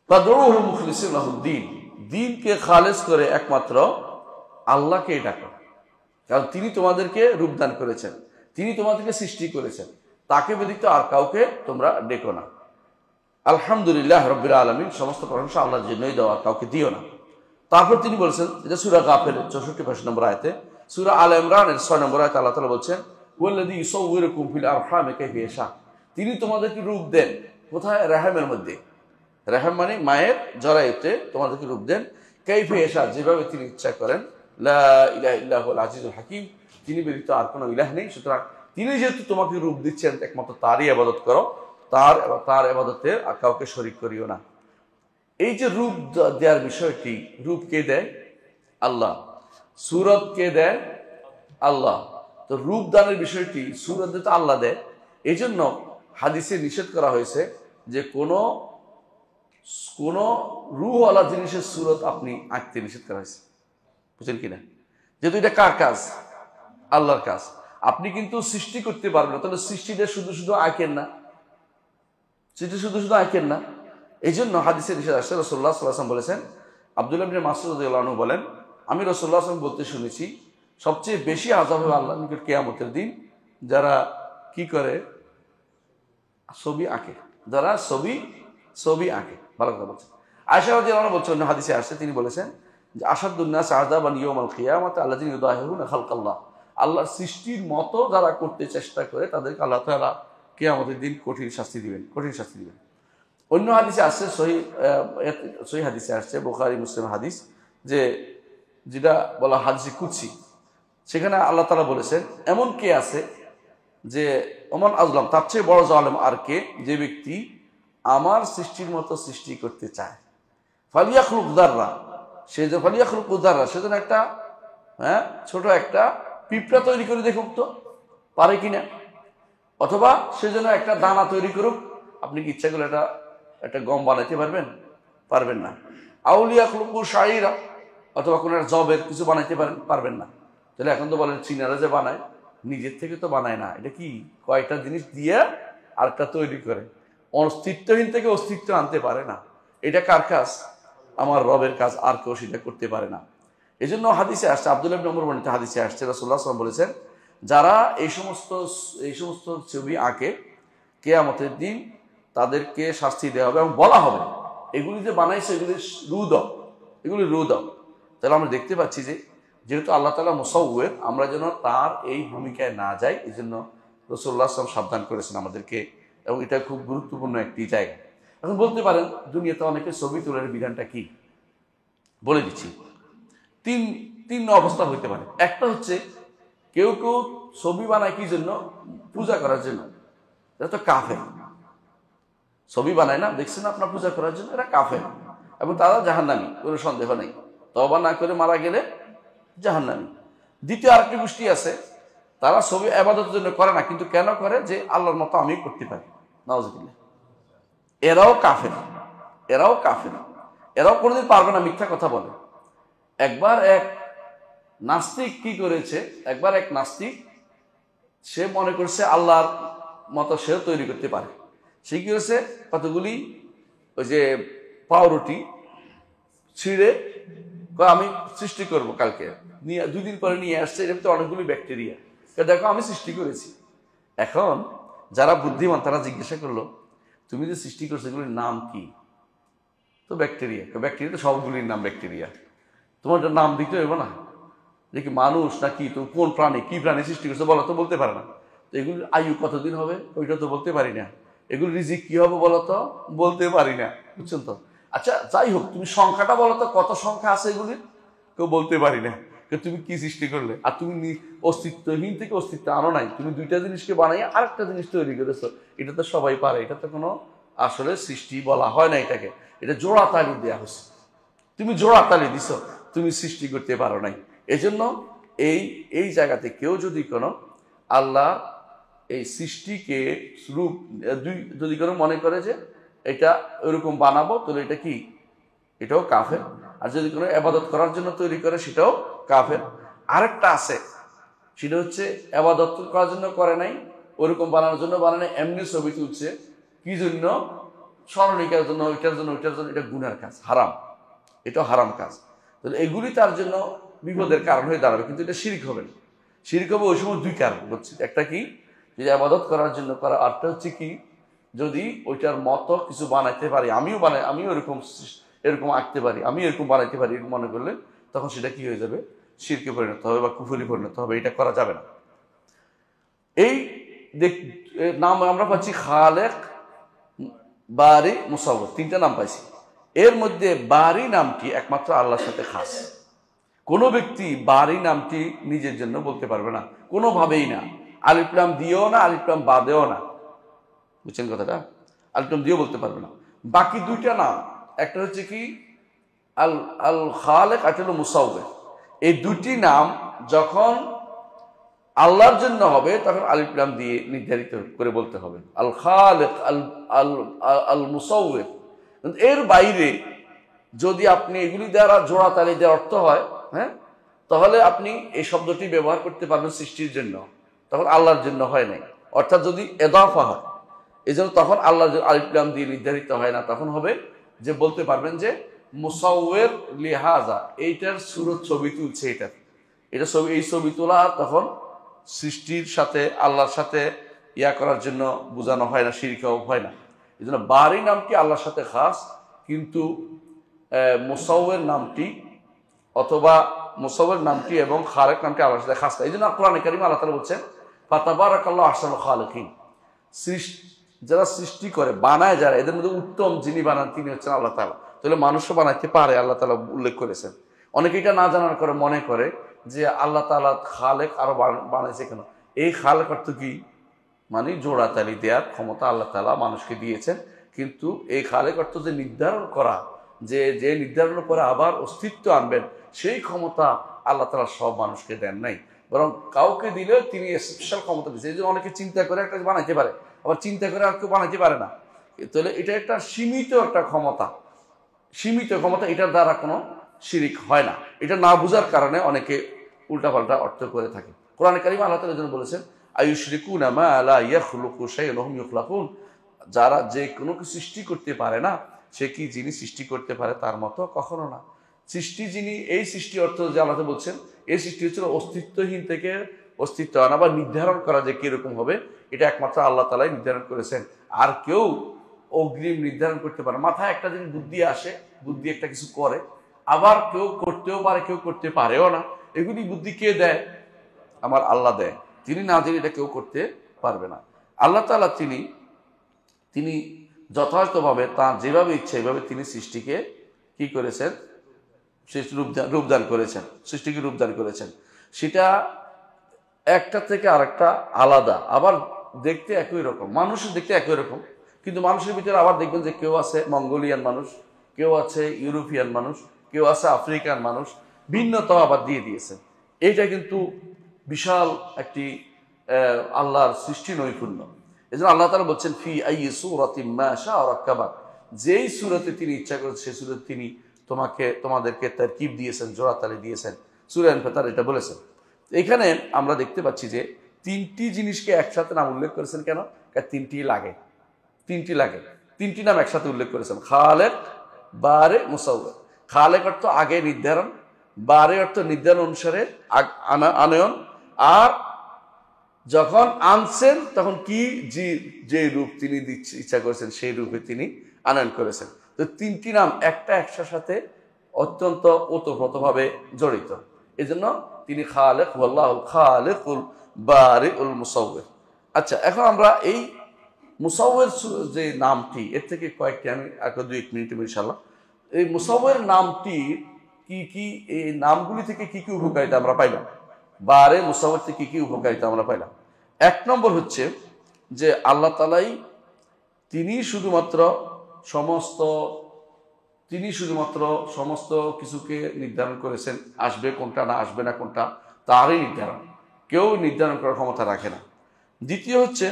ফাদউহু মুখলিসিন লাহুদ্দিন, দ্বীনকে খালেস করে একমাত্র আল্লাহকে ডাকো, কারণ তিনি তোমাদেরকে রূপদান করেছেন, তিনি তোমাদেরকে সৃষ্টি করেছেন, তাকে ব্যতীত আর কাউকে তোমরা ডেকো না। আলহামদুলিল্লাহ রাব্বিল আলামিন, সমস্ত প্রশংসা আল্লাহর জন্যই দাও, আর কাউকে দিও না। তারপর তিনি বলছেন, এটা সূরা গাফিরের 64 নম্বর আয়াতে, সূরা আল ইমরানের 6 নম্বর আয়াতে আল্লাহ তাআলা বলছেন, ওয়াল্লাযী ইউসাউবিরুকুম ফিল আরহামি কাইফা ইয়াশা, তিনি তোমাদেরকে রূপ দেন কোথায়? রেহেমের মধ্যে। রেহেম মানে মায়ের জরায়ুতে তোমাদেরকে রূপ দেন, কাইফা ইয়াশা, যেভাবে তিনি ইচ্ছা করেন। লা ইলাহা ইল্লাহুল আজিজুল হাকিম, তিনি ব্যতীত আর কোনো ইলাহ নেই। সুতরাং তিনি যেহেতু তোমাকে রূপ দিচ্ছেন, একমাত্র তারই ইবাদত করো, তার ইবাদতে আর কাউকে শরীক করিও না। এই যে রূপ দেওয়ার বিষয়টি, রূপ কে দেয়? আল্লাহ। সূরত কে দেয়? আল্লাহ। তো রূপ দানের বিষয়টি সূরত তো আল্লাহ দেয়। এই জন্য হাদিসে নিষেধ করা হয়েছে যে কোনো রূহওয়ালা জিনিসের সূরত আপনি আঁকতে নিষেধ করা হয়েছে। বুঝলেন কিনা? যেহেতু এটা কার কাজ? আল্লাহর কাজ। আপনি কিন্তু সৃষ্টি করতে পারবেন না, তাহলে সৃষ্টিটা শুধু আঁকেন না, এই জন্য হাদিসে নিষেধ আসছে। রাসূলুল্লাহ সাল্লাল্লাহু আলাইহি ওয়াসাল্লাম বলেছেন, আব্দুল্লাহ ইবনে মাসউদ রাদিয়াল্লাহু আনহু বলেন, আমি রাসূলুল্লাহ সাল্লাল্লাহু আলাইহি ওয়াসাল্লাম বলতে শুনেছি, সবচেয়ে বেশি আযাব হবে আল্লাহর নিকট কিয়ামতের দিন যারা কি করে? ছবি আঁকে, যারা ছবি আঁকে। ভালো কথা বলছেন। আয়েশা রাদিয়াল্লাহু আনহা বলছেন, হাদিসে আসছে, তিনি বলেছেন যে আশাদ্দুন নাস আযাবান ইয়াউমাল কিয়ামাতি আল্লাযিনা ইউদাহিরুনা খালকাল্লাহ, আল্লাহর সৃষ্টির মতো যারা করতে চেষ্টা করে তাদেরকে আল্লাহ তাআলা কিয়ামতের দিন কঠিন শাস্তি দিবেন। অন্য হাদিসে আসছে, সহিহ হাদিসে আসছে, বুখারী মুসলিম হাদিস, যেটা বলা হাদিসে কুদসি, সেখানে আল্লাহ তাআলা বলেছেন, এমন কে আছে যে ওমান আযলাম, তার চেয়ে বড় জালেম আর কে, যে ব্যক্তি আমার সৃষ্টির মতো সৃষ্টি করতে চায়। ফালিয়াখলুক যাররা, সে যেন একটা ছোট একটা পিঁপড়া তৈরি করে দেখুক তো পারে কিনা, অথবা সে যেন একটা দানা তৈরি করুক। আপনি কি ইচ্ছা করলে একটা গম বানাইতে পারবেন না। আউলিয়াখলুকু শাইরা, অথবা কোনো একটা জবের কিছু বানাইতে পারবেন না। তাহলে এখন তো বলেন চীনারা যে বানায়, নিজের থেকে তো বানায় না, এটা কি কয়টা জিনিস দিয়ে আরেকটা তৈরি করে, অস্তিত্বহীন থেকে অস্তিত্ব আনতে পারে না। এটা কার কাজ? আমার রবের কাজ, আর কেউ সেটা করতে পারে না। এই জন্য হাদিসে আসছে, আব্দুল্লাহ ইবনে ওমর বর্ণিত হাদিসে আসছে, রাসূলুল্লাহ সাল্লাল্লাহু আলাইহি ওয়াসাল্লাম বলেছেন, যারা এই সমস্ত ছবি আঁকে, কিয়ামতের দিন তাদেরকে শাস্তি দেওয়া হবে এবং বলা হবে এগুলি যে বানাইছে এগুলি রু দাও। তাহলে আমরা দেখতে পাচ্ছি যে যেহেতু আল্লাহ তাআলা মুসাউওয়ির, আমরা যেন তার এই ভূমিকায় না যাই, এই জন্য রাসূলুল্লাহ সাল্লাল্লাহু আলাইহি ওয়াসাল্লাম সাবধান করেছেন আমাদেরকে, এবং এটা খুব গুরুত্বপূর্ণ একটি জায়গা। এখন বলতে পারেন দুনিয়াতে অনেকে ছবি তোলার বিধানটা কি, বলে দিচ্ছি। তিন অবস্থা হইতে পারে। একটা হচ্ছে কেউ ছবি বানায় কি জন্য? পূজা করার জন্য। এটা তো কাফের। ছবি বানায় না, দেখছেন আপনার পূজা করার জন্য, এরা কাফের এবং তারা জাহান্নামী, কোনো সন্দেহ নেই। তওবা না করে মারা গেলে জাহান্নামী। দ্বিতীয় আরেকটি গোষ্ঠী আছে, তারা ছবি ইবাদতের জন্য করে না, কিন্তু কেন করে? যে আল্লাহর মতো আমি করতে পারি। নাউজুবিল্লাহ। এরাও কাফের। এরাও কোনোদিন পারবে না, মিথ্যা কথা বলে। একবার এক নাস্তিক কি করেছে, সে মনে করছে আল্লাহর মতো সেও তৈরি করতে পারে। সে কি করেছে, কতগুলি ওই যে পাউরুটি ছিঁড়ে আমি সৃষ্টি করব কালকে, নিয়ে 2 দিন পরে নিয়ে আসছে, এর ভিতরে অনেকগুলি ব্যাকটেরিয়া, দেখো আমি সৃষ্টি করেছি। এখন যারা বুদ্ধিমান তারা জিজ্ঞাসা করলো, তুমি যে সৃষ্টি করছো এগুলির নাম কি? তো ব্যাকটেরিয়া তো সবগুলির নাম ব্যাকটেরিয়া, তোমার নাম দিতে হইব না? যে কি মানুষ নাকি তো কোন প্রাণী, কি প্রাণী সৃষ্টি করছে বলো তো, বলতে পারে না। তো এগুলির আয়ু কতদিন হবে ওইটা তো বলতে পারি না। এগুলি রিজিক কি হবে বলো তো, বলতে পারি না। বুঝছেন তো? আচ্ছা যাই হোক, তুমি সংখ্যাটা বলো তো, কত সংখ্যা আছে এগুলির, কেউ বলতে পারি না। তুমি কি সৃষ্টি করলে? আর তুমি অস্তিত্বহীন থেকে অস্তিত্ব আনো নাই, তুমি 2টা জিনিসকে বানাই আরেকটা জিনিস তৈরি করেছো। এটা তো সবাই পারে, এটা তো কোনো আসলে সৃষ্টি বলা হয় না এটাকে, এটা জোড়া তালি দেওয়া হচ্ছে। তুমি জোড়া তালি দিছো, তুমি সৃষ্টি করতে পারো নাই। এজন্য এই জায়গাতে কেউ যদি কোনো আল্লাহ এই সৃষ্টিকে রূপ যদি কোনো মনে করে যে এটা ওইরকম বানাবো, তাহলে এটা কি? এটাও কাফের। আর যদি কোনো ইবাদত করার জন্য তৈরি করে, সেটাও কাফের। আরেকটা আছে, সেটা হচ্ছে ইবাদত করার জন্য করে নাই, ওরকম বানানোর জন্য বানানো, এমনি ছবি তুলছে কি জন্য? স্মরণিকার জন্য, ওইটার জন্য। এটা গুনার কাজ, হারাম, এটাও হারাম কাজ। তাহলে এগুলি তার জন্য বিপদের কারণ হয়ে দাঁড়াবে, কিন্তু এটা শিরক হবে না। শিরক হবে ওই সময় 2 কারণ হচ্ছে, একটা কি, যে ইবাদত করার জন্য করা, আরটা হচ্ছে কি, যদি ওইটার মতো কিছু বানাইতে পারি, আমিও এরকম আঁকতে পারি, আমি এরকম বানাইতে পারি, এরকম মনে করলে তখন সেটা কি হয়ে যাবে? শিরকে পরিণত হবে বা কুফরি পরিণত হবে। এটা করা যাবে না। এই নাম আমরা পাচ্ছি খালেক, বারি, মুসাউওয়ির, 3টা নাম পাইছি। এর মধ্যে বারি নামটি একমাত্র আল্লাহর সাথে খাস। কোনো ব্যক্তি বারি নামটি নিজের জন্য বলতে পারবে না, কোনোভাবেই না। আলিফ লাম দিয়েও না, আলিফ লাম বাদেও না। বুঝছেন কথাটা? আলিফ লাম দিয়েও বলতে পারবে না। বাকি 2টা নাম, একটা হচ্ছে কি আল খালেক, আর হলো মুসাউওয়ির। এই 2টি নাম যখন আল্লাহর জন্য হবে, তখন আলিফ লাম দিয়ে নির্ধারিত করে বলতে হবে, আল খালেক, আল মুসাউওয়ির। এর বাইরে যদি আপনি এগুলি দ্বারা জোড়া তালি দেওয়ার অর্থ হয়, হ্যাঁ, তাহলে আপনি এই শব্দটি ব্যবহার করতে পারবেন সৃষ্টির জন্য, তখন আল্লাহর জন্য হয় নাই। অর্থাৎ যদি এদাফা হয়, এই জন্য তখন আল্লাহ আলিফ লাম দিয়ে নির্ধারিত হয় না, তখন হবে যে বলতে পারবেন যে মুসাউওয়ির লিহাজা, এইটার সুরত ছবি তুলছে, এই ছবি তোলা তখন সৃষ্টির সাথে আল্লাহর সাথে করার জন্য বোঝানো হয় না, শিরকও হয় না। এই জন্য বারি নামটি আল্লাহর সাথে খাস, কিন্তু মুসাউওয়ির নামটি অথবা মুসাউওয়ির নামটি এবং খালেক নামটি আল্লাহর সাথে খাস। এই জন্য কোরআনে কারিমে আল্লাহ তাআলা বলছেন, ফাতাবারাকাল্লাহু আহসানুল খালিকিন, যারা সৃষ্টি করে, বানায় যারা, এদের মধ্যে উত্তম যিনি বানান তিনি হচ্ছেন আল্লাহ তাআলা। তাহলে মানুষও বানাইতে পারে, আল্লাহ তাআলা উল্লেখ করেছেন। অনেকে এটা না জানার করে মনে করে যে আল্লাহ তাআলা খালেক আরো বানাইছে কেন? এই খালেক অর্থ কি? মানে জোড়া তালি দেওয়ার ক্ষমতা আল্লাহ তাআলা মানুষকে দিয়েছেন, কিন্তু এই খালেক অর্থ যে নির্ধারণ করা, যে নির্ধারণ করে আবার অস্তিত্ব আনবেন, সেই ক্ষমতা আল্লাহ তাআলা সব মানুষকে দেন নাই, বরং কাউকে দিলেও তিনি স্পেশাল ক্ষমতা দিয়েছেন। এই যে অনেকে চিন্তা করে একটা বানাইতে পারে, আবার চিন্তা করে আর কেউ বানাইতে পারে না। তাহলে এটা একটা সীমিত ক্ষমতা, এটার দ্বারা কোনো শিরিক হয় না। এটা না বুঝার কারণে অনেকে উল্টাপাল্টা অর্থ করে থাকে। কোরআনে কারিমে আল্লাহ তাআলা যেন বলেছেন আয়ুশরিকুনা মা লা ইয়াখলুকু শাইআন ওয়া হুম ইখলাকুন, যারা যে কোনো কিছু সৃষ্টি করতে পারে না সে কি যিনি সৃষ্টি করতে পারে তার মতো? কখনো না। সৃষ্টি যিনি, এই সৃষ্টি অর্থ যে আল্লাহ বলছেন এই সৃষ্টি হচ্ছিল অস্তিত্বহীন থেকে অস্তিত্ব আনা বা নির্ধারণ করা যে কিরকম হবে, এটা একমাত্র আল্লাহ তাআলাই নির্ধারণ করেছেন। আর কেউ অগ্রিম নির্ধারণ করতে পারে। মাথায় একটা জিনিস বুদ্ধি আসে, বুদ্ধি একটা কিছু করে, আবার কেউ করতেও পারে কেউ করতে পারেও না। এগুলি বুদ্ধি কে দেয়? আমার আল্লাহ দেয়। তিনি না দিলে এটা কেউ করতে পারবে না। আল্লাহ তাআলা তিনি যথাযথভাবে তার যেভাবে ইচ্ছে এইভাবে তিনি সৃষ্টিকে কি করেছেন? রূপদান করেছেন, সৃষ্টিকে রূপদান করেছেন। সেটা একটা থেকে আরেকটা আলাদা, আবার দেখতে একই রকম, মানুষের দেখতে একই রকম, কিন্তু মানুষের ভিতরে আবার দেখবেন যে কেউ আছে মঙ্গোলিয়ান মানুষ, কেউ আছে ইউরোপিয়ান মানুষ, কেউ আছে আফ্রিকান মানুষ, ভিন্নতা আবার দিয়ে দিয়েছেন। এইটা কিন্তু বিশাল একটি আল্লাহর সৃষ্টি নৈপুণ্য। এই জন্য আল্লাহ তাআলা বলছেন ফি আইয়ি সূরাতিন মা শাআ রাক্কাবা, যেই সূরাতে তিনি ইচ্ছা করেছেন সেই সূরাতে তিনি তোমাদেরকে তারকিব দিয়েছেন, জোড়াতালি দিয়েছেন। সূরা আল-ফাতির এটা বলেছেন। এখানে আমরা দেখতে পাচ্ছি যে তিনটি জিনিসকে একসাথে নাম উল্লেখ করেছেন কেন? তিনটি লাগে, তিনটি নাম একসাথে উল্লেখ করেছেন, খালেক, বারে, মুসাউওয়ির। খালেক অর্থ আগে নির্ধারণ, বারে অর্থ নির্ধারণ অনুসারে আনয়ন, আর যখন আনছেন তখন কি যে রূপ তিনি ইচ্ছা করেছেন সেই রূপে তিনি আনয়ন করেছেন। তো তিনটি নাম একটা একসাথে সাথে অত্যন্ত ওতপ্রোতভাবে জড়িত। এই জন্য তিনি খালেক, ওয়াল্লাহুল খালিকুল বারিউল মুসাউওয়ির। আচ্ছা, এখন আমরা এই মুসাউওয়ির যে নামটি, এর থেকে কয়েকটি আমি একটা 2 মিনিটে ইনশাআল্লাহ, এই মুসাউওয়ির নামটি কি এই নামগুলি থেকে কি উপকারিতা আমরা পাইলাম, বারে মুসাউওয়ির থেকে কি উপকারিতা আমরা পাইলাম। 1 নম্বর হচ্ছে যে আল্লাহ তাআলাই তিনি শুধুমাত্র সমস্ত কিছুকে নির্ধারণ করেছেন, আসবে কোনটা না আসবে না কোনটা তারই নির্ধারণ, কেউ নির্ধারণ করার ক্ষমতা রাখে না। দ্বিতীয় হচ্ছে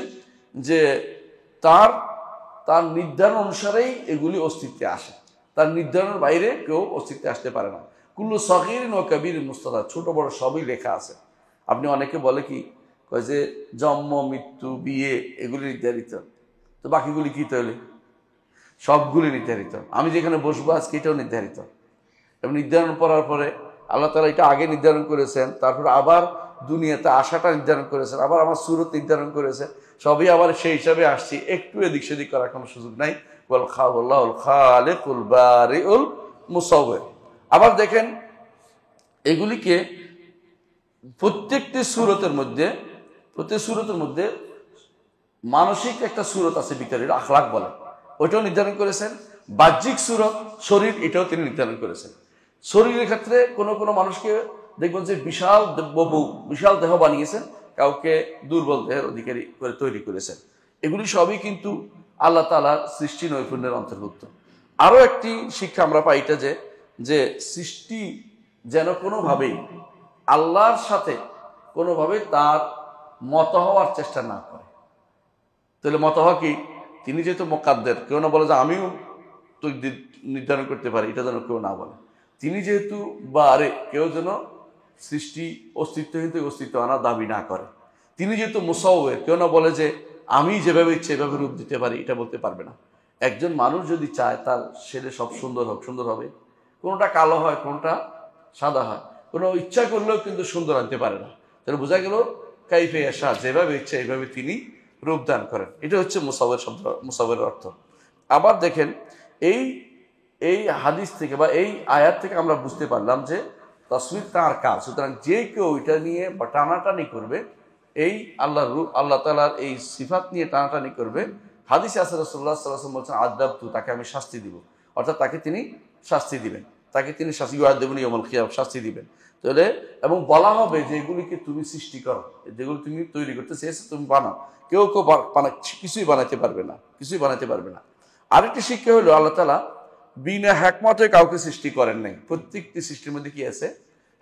যে তার নির্ধারণ অনুসারেই এগুলি অস্তিত্বে আসে, তার নির্ধারণের বাইরে কেউ অস্তিত্বে আসতে পারে না। কুল্লু সগীরিন ওয়া কাবীরিন মুস্তাতার, ছোট বড় সবই লেখা আছে। আপনি অনেকে বলে কি কয় যে জন্ম, মৃত্যু, বিয়ে এগুলি নির্ধারিত, তো বাকিগুলি কি? তাহলে সবগুলি নির্ধারিত। আমি যেখানে বসবো আজকে এটাও নির্ধারিত। এবং নির্ধারণ করার পরে আল্লাহ তাআলা এটা আগে নির্ধারণ করেছেন, তারপর আবার দুনিয়াতে আসাটা নির্ধারণ করেছেন, আবার আমার সুরত নির্ধারণ করেছেন, সবই আবার সেই হিসাবে আসছি, একটু এদিক সেদিক করার কোনো সুযোগ নাই। ওয়াল্লাহুল খালিকুল বারিউল মুসাউওয়ির। আবার দেখেন এগুলিকে প্রত্যেকটি সুরতের মধ্যে মানসিক একটা সুরত আছে ভিতরে, এটা আখলাক বলে, ওইটাও নির্ধারণ করেছেন। বাহ্যিক সুরত শরীর, এটাও তিনি নির্ধারণ করেছেন। শরীরের ক্ষেত্রে কোনো মানুষকে দেখবেন যে বিশাল দেহ বানিয়েছেন, কাউকে দুর্বল দেহের অধিকারী করে তৈরি করেছেন। এগুলি সবই কিন্তু আল্লাহ তাআলার সৃষ্টি নৈপুণ্যের অন্তর্ভুক্ত। আরও একটি শিক্ষা আমরা পাই এটা যে সৃষ্টি যেন কোনোভাবেই আল্লাহর সাথে কোনোভাবে তার মত হওয়ার চেষ্টা না করে। তাহলে মত হওয়া কি? তিনি যেহেতু মুকাদ্দের, কেউ না বলে যে আমিও তো নির্ধারণ করতে পারি, এটা যেন কেউ না বলে। তিনি যেহেতু বারে, কেউ যেন সৃষ্টি অস্তিত্বহীন থেকে অস্তিত্ব আনার দাবি না করে। তিনি যেহেতু মুসাউওয়ির, কেউ না বলে যে আমি যেভাবে ইচ্ছে এভাবে রূপ দিতে পারি, এটা বলতে পারবে না। একজন মানুষ যদি চায় তার ছেলে সব সুন্দর হবে, কোনটা কালো হয় কোনটা সাদা হয়, কোনো ইচ্ছা করলেও কিন্তু সুন্দর আনতে পারে না। তাহলে বোঝা গেল কাইফে ইয়াশা, যেভাবে ইচ্ছা এইভাবে তিনি রূপদান করেন। এটা হচ্ছে মুসাউওয়ির অর্থ। আবার দেখেন এই হাদিস থেকে বা এই আয়াত থেকে আমরা বুঝতে পারলাম যে তাসবির তাঁর কাজ। সুতরাং যে কেউ এটা নিয়ে বা টানাটানি করবে, এই আল্লাহ তাআলার এই সিফাত নিয়ে টানাটানি করবে, হাদিসে আছে রাসূলুল্লাহ সাল্লাল্লাহু আলাইহি ওয়াসাল্লাম বলছেন আযাবতু, তাকে আমি শাস্তি দিব। অর্থাৎ তাকে তিনি শাস্তি দিবেন, ইউআযিবুনি ইয়াউমাল কিয়ামাহ, শাস্তি দিবেন। তাহলে এবং বলা হবে যে এগুলিকে তুমি সৃষ্টি করো, যেগুলো তুমি তৈরি করতে চেয়েছো তুমি বানাও। কেউ কিছুই বানাতে পারবে না। আরেকটি শিক্ষা হলো আল্লাহ তাআলা বিনা হিকমতে কাউকে সৃষ্টি করেন নাই। প্রত্যেকটি সৃষ্টির মধ্যে কি আছে?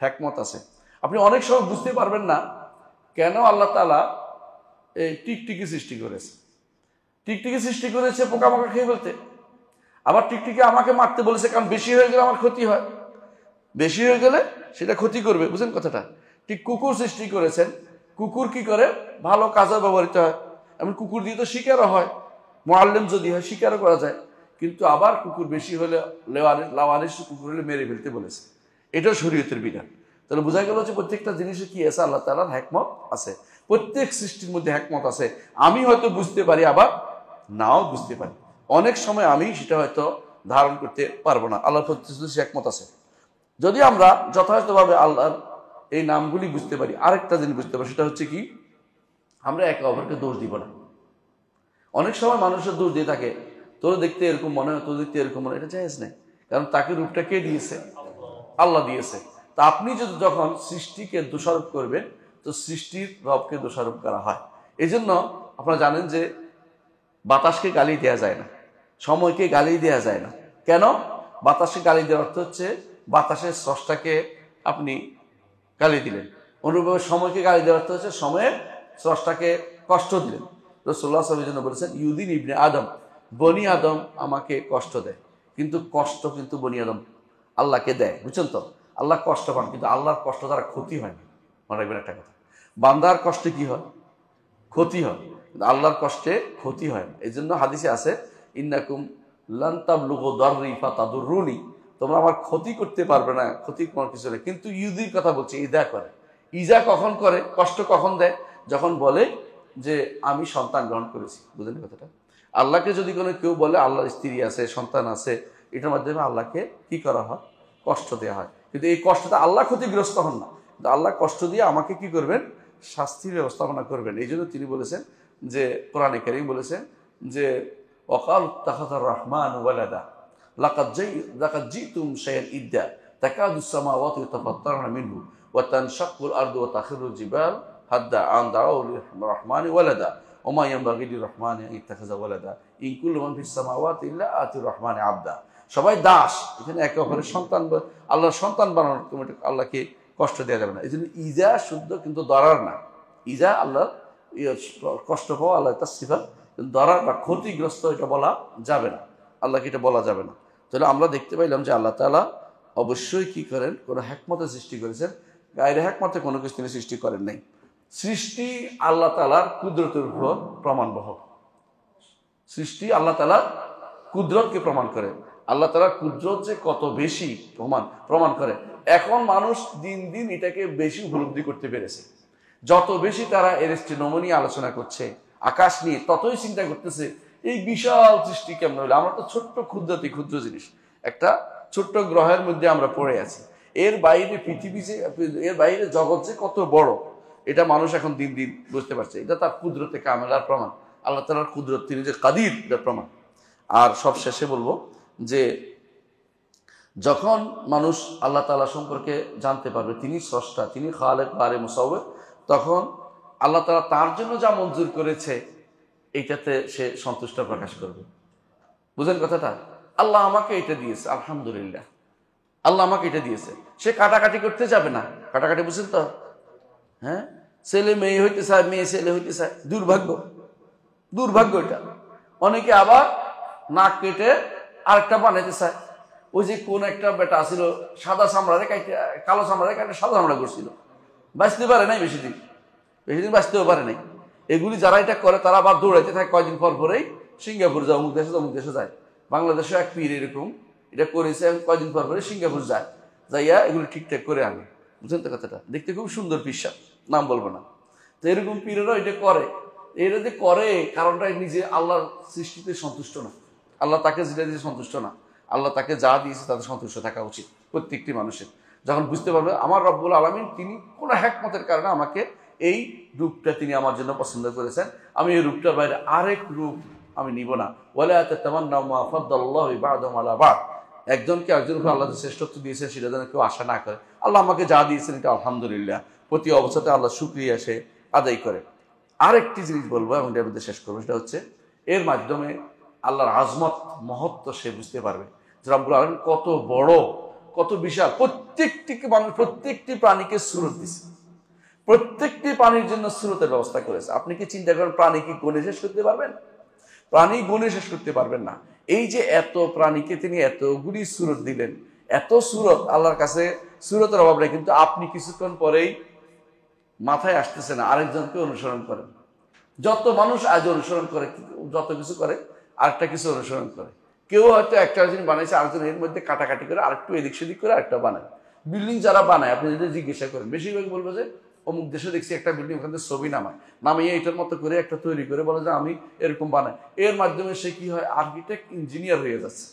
হিকমত আছে। আপনি অনেক সময় বুঝতে পারবেন না কেন আল্লাহ তাআলা এই টিকটিকি সৃষ্টি করেছে পোকামাকড় খেয়ে ফেলতে। আবার টিকটিকি আমাকে মারতে বলেছে, কারণ বেশি হয়ে গেলে আমার ক্ষতি হয়, বেশি হয়ে গেলে সেটা ক্ষতি করবে। বুঝেন কথাটা? ঠিক কুকুর সৃষ্টি করেছেন, কুকুর কি করে? ভালো কাজে ব্যবহৃত হয়। এমন কুকুর দিয়ে তো শিকারও হয়, মুআল্লিম যদি হয় শিকারও করা যায়। কিন্তু আবার কুকুর বেশি হলে লাওয়ারিস কুকুর হলে মেরে ফেলতে বলেছে, এটাও শরীয়তের বিধান। তাহলে বোঝা গেল যে প্রত্যেকটা জিনিসে কি আছে? আল্লাহ তাআলার হিকমত আছে। প্রত্যেক সৃষ্টির মধ্যে হিকমত আছে। আমি হয়তো বুঝতে পারি, আবার নাও বুঝতে পারি। অনেক সময় আমি সেটা হয়তো ধারণ করতে পারবো না। আল্লাহর প্রতি হিকমত আছে। যদি আমরা যথাযথভাবে আল্লাহর এই নামগুলি বুঝতে পারি, আরেকটা জিনিস বুঝতে পারি, সেটা হচ্ছে কি? আমরা একে অপরকে দোষ দিব না। অনেক সময় মানুষের দোষ দিয়ে থাকে, তোর দেখতে এরকম মনে হয়, তোর দেখতে এরকম মনে হয়, এটা জায়েজ নেই। কারণ তাকে রূপটা কে দিয়েছে? আল্লাহ দিয়েছে। তা আপনি যদি যখন সৃষ্টিকে দোষারোপ করবেন, তো সৃষ্টির রবকে দোষারোপ করা হয়। এই জন্য আপনারা জানেন যে বাতাসকে গালি দেওয়া যায় না, সময়কে গালি দেওয়া যায় না। কেন? বাতাসকে গালি দেওয়ার অর্থ হচ্ছে বাতাসের স্রষ্টাকে আপনি গালি দিলেন। অনুরূপভাবে সময়কে গালি দেওয়ার অর্থ হচ্ছে সময়ের স্রষ্টাকে কষ্ট দিলেন। রাসূলুল্লাহ সাল্লাল্লাহু আলাইহি ওয়াসাল্লাম বলেছেন, ইউদিন ইবনে আদম, বনি আদম আমাকে কষ্ট দেয়। কিন্তু কষ্ট কিন্তু বনি আদম আল্লাহকে দেয়, বুঝছেন তো? আল্লাহ কষ্ট পান, কিন্তু আল্লাহর কষ্ট দ্বারা ক্ষতি হয় না। মনে রাখবেন একটা কথা, বান্দার কষ্টে কি হয়? ক্ষতি হয়, কিন্তু আল্লাহর কষ্টে ক্ষতি হয় না। এই জন্য হাদিসে আছে, ইন্নাকুম লান তাবলুগু দাররি ফাতাদুররুনি, তোমরা আমার ক্ষতি করতে পারবে না, ক্ষতি কোনো কিছু নেই। কিন্তু ইউদির কথা বলছে, ইজা করে। ইজা কখন করে? কষ্ট কখন দেয়? যখন বলে যে আমি সন্তান গ্রহণ করেছি। বুঝলেন কথাটা? আল্লাহকে যদি কোনো কেউ বলে আল্লাহর স্ত্রী আছে, সন্তান আছে, এটার মাধ্যমে আল্লাহকে কি করা হয়? কষ্ট দেওয়া হয়। কিন্তু এই কষ্টটা আল্লাহ ক্ষতিগ্রস্ত হন না, কিন্তু আল্লাহ কষ্ট দিয়ে আমাকে কি করবেন? শাস্তির ব্যবস্থাপনা করবেন। এই জন্য তিনি বলেছেন যে, কোরআনে কারীম বলেছেন যে, ওয়াকাল তাখাযার রহমান ওয়ালাদা লাকাদ জিতুম শাইআন ইদ্দা তাকাদুস সামাওয়াতু ইয়াতাফাত্তারনা মিনহু ওয়া তানশাক্কুল আরদু ওয়া তাখিরুল জিবাল হাদ্দা আন দাউ লির-রহমানি ওয়ালাদা ওয়া মা ইয়ানবাগি লির-রহমানি আন ইয়াত্তাখিযা ওয়ালাদা ইন কুল্লু মান ফিস সামাওয়াতি ইল্লা আতির রহমানি আবদা। সবাই দাস, এখানে একে অপরের সন্তান, আল্লাহর সন্তান বানানোর আল্লাহকে কষ্ট দেওয়া যাবে না। এই জন্য ইজা শুদ্ধ, কিন্তু দরার না। ইজা আল্লাহর কষ্ট পাওয়া আল্লাহ তার সিফাত, কিন্তু দরার বা ক্ষতিগ্রস্ত এটা বলা যাবে না, আল্লাহকে এটা বলা যাবে না। তাহলে আমরা দেখতে পাইলাম যে আল্লাহ তাআলা অবশ্যই কি করেন? কোনো হিকমতে সৃষ্টি করেছেন, গায়রে হিকমতে কোনো কিছু তিনি সৃষ্টি করেন নাই। সৃষ্টি আল্লাহ তাআলার কুদরতের উপর প্রমাণবহ। সৃষ্টি আল্লাহ তাআলার কুদরতকে প্রমাণ করে। আল্লাহ তাআলার কুদরত যে কত বেশি প্রমাণ করে। এখন মানুষ দিন দিন এটাকে বেশি উপলব্ধি করতে পেরেছে। যত বেশি তারা এরিস্টোটল নিয়ে আলোচনা করছে, আকাশ নিয়ে, ততই চিন্তা করতেছে এই বিশাল সৃষ্টি কেমন হলো। আমরা তো ছোট্ট ক্ষুদ্র জিনিস, একটা ছোট্ট গ্রহের মধ্যে আমরা পড়ে আছি। এর বাইরে পৃথিবী যে, এর বাইরে জগৎ যে কত বড়, এটা মানুষ এখন দিন দিন বুঝতে পারছে। এটা তার কুদরতে কামেলার প্রমাণ। আল্লাহ তাআলার কুদরত, তিনি যে কাদির, এর প্রমাণ। আর সব শেষে বলবো যে, যখন মানুষ আল্লাহ তাআলা সম্পর্কে জানতে পারবে তিনি স্রষ্টা, তিনি খালেক বারে মুসাওয়ির, তখন আল্লাহ তাআলা তার জন্য যা মঞ্জুর করেছে এইটাতে সে সন্তুষ্ট প্রকাশ করবে। বুঝেন কথাটা? আল্লাহ আমাকে এটা দিয়েছে, আলহামদুলিল্লাহ, আল্লাহ আমাকে এটা দিয়েছে। সে কাটাকাটি করতে যাবে না। কাটাকাটি বুঝছেন তো? হ্যাঁ, ছেলে মেয়ে হইতে চায়, মেয়ে ছেলে হইতে চায়, দুর্ভাগ্য এটা। অনেকে আবার নাক কেটে আরেকটা বানাইতে চায়। ওই যে কোন একটা বেটা ছিল, সাদা চামড়ারে কাইটে কালো চামড়ারে কাইটে সাদা চামড়া করছিল, বাঁচতে পারে নাই, বেশি দিন বাঁচতেও পারে নাই। এগুলি যারা এটা করে তারা আবার দৌড়াইতে থাকে, কয়দিন পর পরেই সিঙ্গাপুর যায়, অমুক দেশে যায়। বাংলাদেশেও এক পীর এরকম এটা করেছে, কয়দিন পর পরে সিঙ্গাপুর যায়, যাইয়া এগুলি ঠিকঠাক করে আনে। বুঝলেন তো কথাটা? দেখতে খুব সুন্দর পিসা, নাম বলবো না। তো এরকম পীরেরাও এটা করে। এটা যে করে কারণটা নিজে আল্লাহর সৃষ্টিতে সন্তুষ্ট না, আল্লাহ তাকে যেটা দিয়ে সন্তুষ্ট না, আল্লাহ তাকে যা দিয়েছে তাতে সন্তুষ্ট থাকা উচিত প্রত্যেকটি মানুষের। যখন বুঝতে পারবে আমার রব্বুল আলামিন তিনি কোনো হিকমতের কারণে আমাকে এই রূপটা তিনি আমার জন্য পছন্দ করেছেন, আমি এই রূপটার বাইরে আরেক রূপ আমি নিব না। ওয়ালা তাতামান্নাউ মা ফাদ্দালাল্লাহু বা'দাহুম আলা বা'দ, একজনকে একজনের উপর আল্লাহ শ্রেষ্ঠত্ব দিয়েছেন সেটা যেন কেউ আশা না করে। আল্লাহ আমাকে যা দিয়েছেন এটা আলহামদুলিল্লাহ, প্রতি অবস্থাতে আল্লাহ শুকরিয়া সে আদায় করে। আরেকটি জিনিস বলবো এবং এটার মধ্যে শেষ করবো, সেটা হচ্ছে এর মাধ্যমে আল্লাহর আজমত, মহত্ব সে বুঝতে পারবে যে রব্বুল আলামিন কত বড়, কত বিশাল। প্রত্যেকটি প্রাণীকে সূরত দিয়েছে, প্রত্যেকটি প্রাণীর জন্য সূরতের ব্যবস্থা করেছে। আপনি কি চিন্তা করেন প্রাণী কি গুণে শেষ করতে পারবেন? প্রাণী গুণে শেষ করতে পারবেন না। এই যে এত প্রাণীকে তিনি এতগুলি সূরত দিলেন, এত সূরত, আল্লাহর কাছে সূরতের অভাব নেই। কিন্তু আপনি কিছুক্ষণ পরেই মাথায় আসতেছে না, আরেকজনকে অনুসরণ করেন। যত মানুষ আজ অনুসরণ করে, যত কিছু করে, আরেকটা কিছু অনুসরণ করে। কেউ হয়তো একটা জিনিস বানাইছে, আরেকজন এর মধ্যে কাটাকাটি করে আরেকটু এদিক সেদিক করে আরেকটা বানায়। বিল্ডিং যারা বানায় আপনি যদি জিজ্ঞাসা করেন, বেশিরভাগ বলবো যে অমুক দেশে দেখছি একটা বিল্ডিং, ওখান থেকে ছবি নামিয়ে এটার মতো করে একটা তৈরি করে বলে যে আমি এরকম বানাই। এর মাধ্যমে সে কি হয়, আর্কিটেক্ট ইঞ্জিনিয়ার হয়ে যাচ্ছে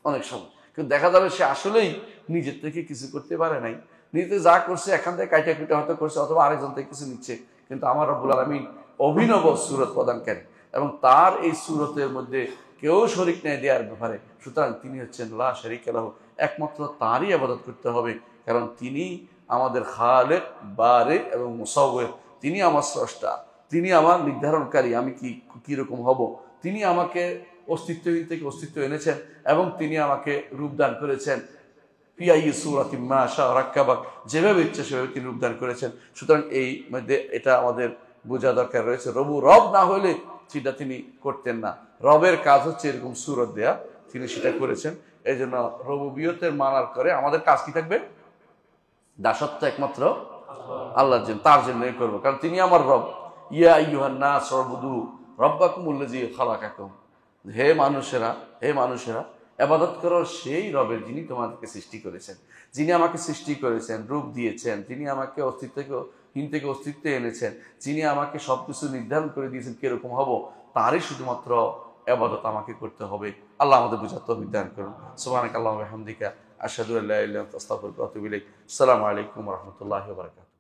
অনেক সময়। কিন্তু দেখা যাবে সে আসলেই নিজের থেকে কিছু করতে পারে নাই, নিজে যা করছে এখান থেকে কাইটা কুইটা হয়তো করছে, অথবা আরেকজন থেকে কিছু নিচ্ছে। কিন্তু আমার রব্বুল আলামিন অভিনব সুরত প্রদানকারী, এবং তার এই সুরতের মধ্যে কেউ শরিক নেই দেওয়ার ব্যাপারে। সুতরাং তিনি হচ্ছেন লা শারীকা লাহু, একমাত্র তারই ইবাদত করতে হবে, কারণ তিনি আমাদের খালেক, বারেক এবং মুসাউওয়ির। তিনি আমার স্রষ্টা, তিনি আমার নির্ধারণকারী, আমি কিরকম হব। তিনি আমাকে অস্তিত্বহীন থেকে অস্তিত্ব এনেছেন, এবং তিনি আমাকে রূপদান করেছেন যেভাবে ইচ্ছে সেভাবে তিনি রূপদান করেছেন। সুতরাং এই মধ্যে এটা আমাদের বোঝা দরকার রয়েছে, রব না হলে সেটা তিনি করতেন না। রবের কাজ হচ্ছে এরকম সুরত দেয়া, তিনি সেটা করেছেন। এই জন্য রবুবিয়তের মানার করে আমাদের কাজ কি থাকবে, দাসত্ব একমাত্র আল্লাহর জন্য, তার জন্যই করবো, কারণ তিনি আমার রব। ইয়া আইয়ুহান নাস উবুদু রাব্বাকুমুল্লাযী খালাকাকুম, হে মানুষেরা ইবাদত করো সেই রবের যিনি তোমাদেরকে সৃষ্টি করেছেন, যিনি আমাকে সৃষ্টি করেছেন, রূপ দিয়েছেন, যিনি আমাকে হীন থেকে অস্তিত্বে এনেছেন, যিনি আমাকে সবকিছু নির্ধারণ করে দিয়েছেন কিরকম হব, তারই শুধুমাত্র ইবাদত আমাকে করতে হবে। আল্লাহ আমাদের বুঝার তৌফিক দান করুন। সুবহানাকাল্লাহুম্মা ওয়া বিহামদিকা আশহাদু আল্লা ইলাহা ইল্লা আনতা আস্তাগফিরুকা ওয়া আতুবু ইলাইক। আসসালামু আলাইকুম ওয়া রাহমাতুল্লাহি ওয়া বারাকাতুহু।